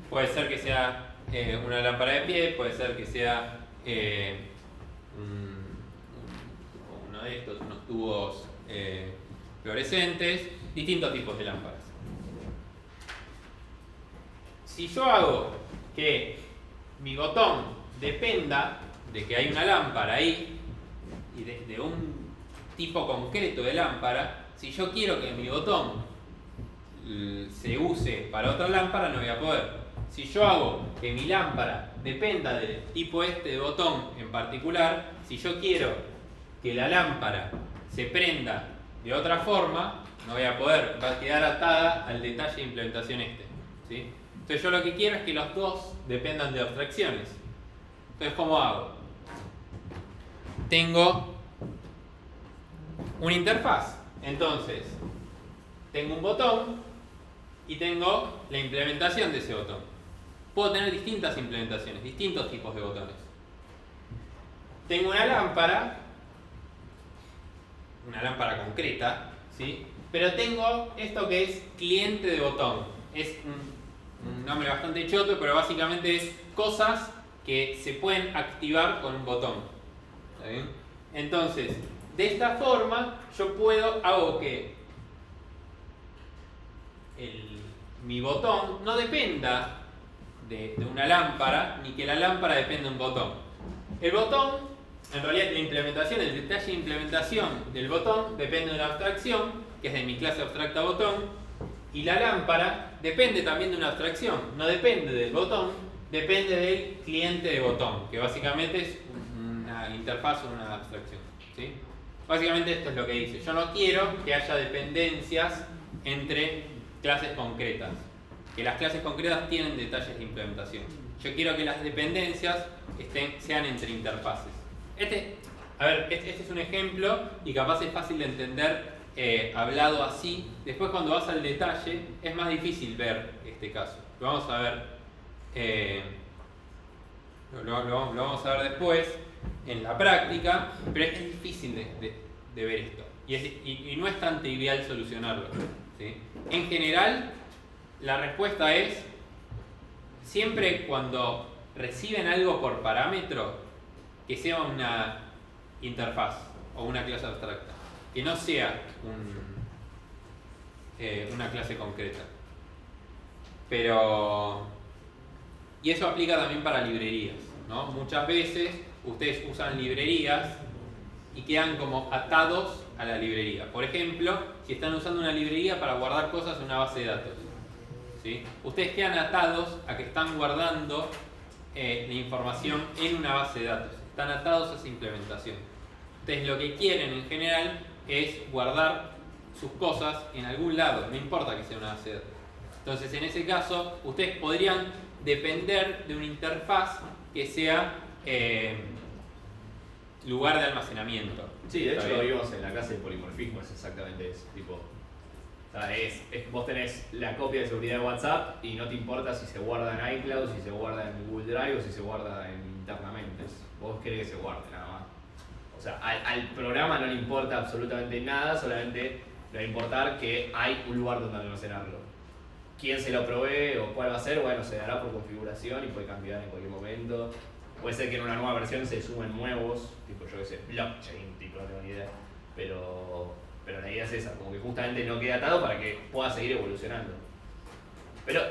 Puede ser que sea una lámpara de pie, puede ser que sea uno de estos, unos tubos fluorescentes, distintos tipos de lámparas. Si yo hago que mi botón dependa de que hay una lámpara ahí y de un tipo concreto de lámpara, si yo quiero que mi botón se use para otra lámpara, no voy a poder. Si yo hago que mi lámpara dependa del tipo este de botón en particular, si yo quiero que la lámpara se prenda de otra forma, no voy a poder, va a quedar atada al detalle de implementación este. ¿Sí? Entonces yo lo que quiero es que los dos dependan de abstracciones. Entonces, ¿cómo hago? Tengo una interfaz. Entonces, tengo un botón y tengo la implementación de ese botón. Puedo tener distintas implementaciones, distintos tipos de botones. Tengo una lámpara concreta, ¿sí? Pero tengo esto que es cliente de botón. Es un nombre bastante choto, pero básicamente es cosas que se pueden activar con un botón. ¿Está bien? Entonces, de esta forma, yo hago que mi botón no dependa de una lámpara, ni que la lámpara dependa de un botón. El botón, en realidad la implementación, el detalle de implementación del botón depende de una abstracción, que es de mi clase abstracta botón, y la lámpara depende también de una abstracción, no depende del botón, depende del cliente de botón, que básicamente es una interfaz o una abstracción. ¿Sí? Básicamente esto es lo que dice. Yo no quiero que haya dependencias entre clases concretas, que las clases concretas tienen detalles de implementación. Yo quiero que las dependencias sean entre interfaces. Este es un ejemplo y capaz es fácil de entender hablado así. Después cuando vas al detalle es más difícil ver este caso. Lo vamos a ver, lo vamos a ver después en la práctica, pero es difícil de ver esto. Y no es tan trivial solucionarlo. ¿Sí? En general, la respuesta es, siempre cuando reciben algo por parámetro, que sea una interfaz o una clase abstracta, que no sea una clase concreta. Y eso aplica también para librerías, ¿no? Muchas veces ustedes usan librerías y quedan como atados a la librería. Por ejemplo, si están usando una librería para guardar cosas en una base de datos, ¿sí? Ustedes quedan atados a que están guardando la información en una base de datos. Están atados a esa implementación. Ustedes lo que quieren en general es guardar sus cosas en algún lado, no importa que sea una base de datos. Entonces, en ese caso, ustedes podrían depender de una interfaz que sea lugar de almacenamiento. Sí, de hecho lo vimos en la clase de polimorfismo, es exactamente eso. Tipo, o sea, vos tenés la copia de seguridad de WhatsApp y no te importa si se guarda en iCloud, si se guarda en Google Drive o si se guarda internamente. Vos querés que se guarde nada más. O sea, al programa no le importa absolutamente nada, solamente le va a importar que hay un lugar donde almacenarlo. quién se lo provee o cuál va a ser, bueno, se dará por configuración y puede cambiar en cualquier momento. Puede ser que en una nueva versión se sumen nuevos, tipo yo que sé, blockchain, tipo, no tengo ni idea. Pero la idea es esa, como que justamente no quede atado para que pueda seguir evolucionando. Pero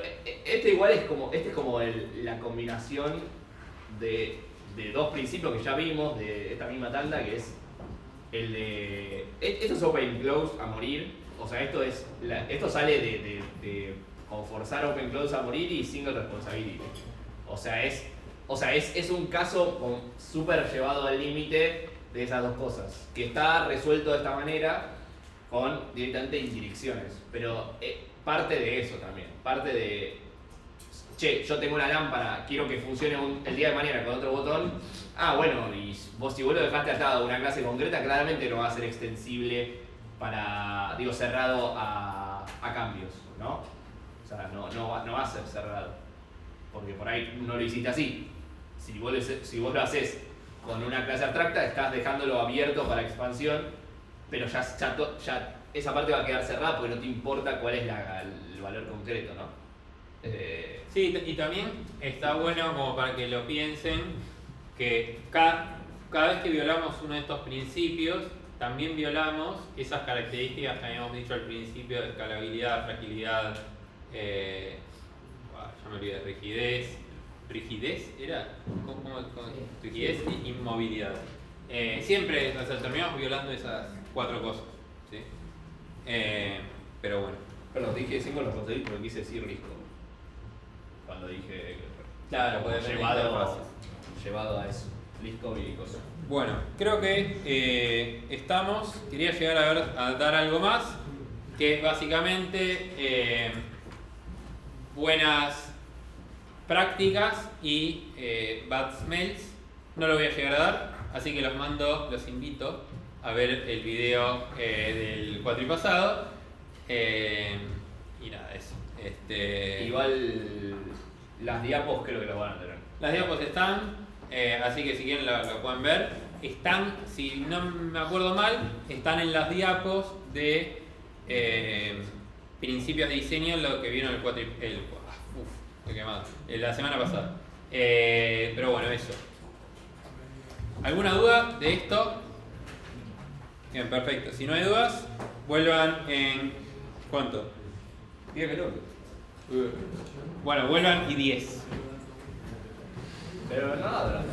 este igual es como, la combinación de dos principios que ya vimos de esta misma tanda, que es el de... Esto es open close a morir, o sea, esto sale de como forzar open close a morir y single responsibility. O sea, es un caso súper llevado al límite de esas dos cosas, que está resuelto de esta manera con directamente indirecciones, pero parte de eso también, parte de, che, yo tengo una lámpara, quiero que funcione el día de mañana con otro botón, bueno, y vos si vos lo dejaste atado a una clase concreta, claramente no va a ser extensible para, cerrado a cambios, ¿no? O sea, no va a ser cerrado, porque por ahí no lo hiciste así. Si vos lo haces con una clase abstracta, estás dejándolo abierto para expansión, pero ya esa parte va a quedar cerrada porque no te importa cuál es el valor concreto, ¿no? Sí, y también está bueno como para que lo piensen, que cada vez que violamos uno de estos principios, también violamos esas características que habíamos dicho al principio de escalabilidad, fragilidad, ya me olvidé, rigidez era, rigidez y inmovilidad. Siempre terminamos violando esas 4 cosas, ¿sí? Pero bueno. Perdón, dije 5 responsabilidad porque quise decir risco. Cuando dije claro, puede llevado a eso, risco y cosas. Bueno, creo que estamos. Quería llegar a dar algo más, que es básicamente buenas prácticas y bad smells. No lo voy a llegar a dar, así que los invito a ver el video del cuatripasado. Y nada, eso. Igual las diapos creo que las van a tener. Las diapos están, así que si quieren lo pueden ver. Están, si no me acuerdo mal, están en las diapos de principios de diseño, lo que vieron la semana pasada. Pero bueno, eso. ¿Alguna duda de esto? Bien, perfecto. Si no hay dudas, vuelvan en... ¿cuánto? 10 minutos. Bueno, vuelvan y 10. Pero nada,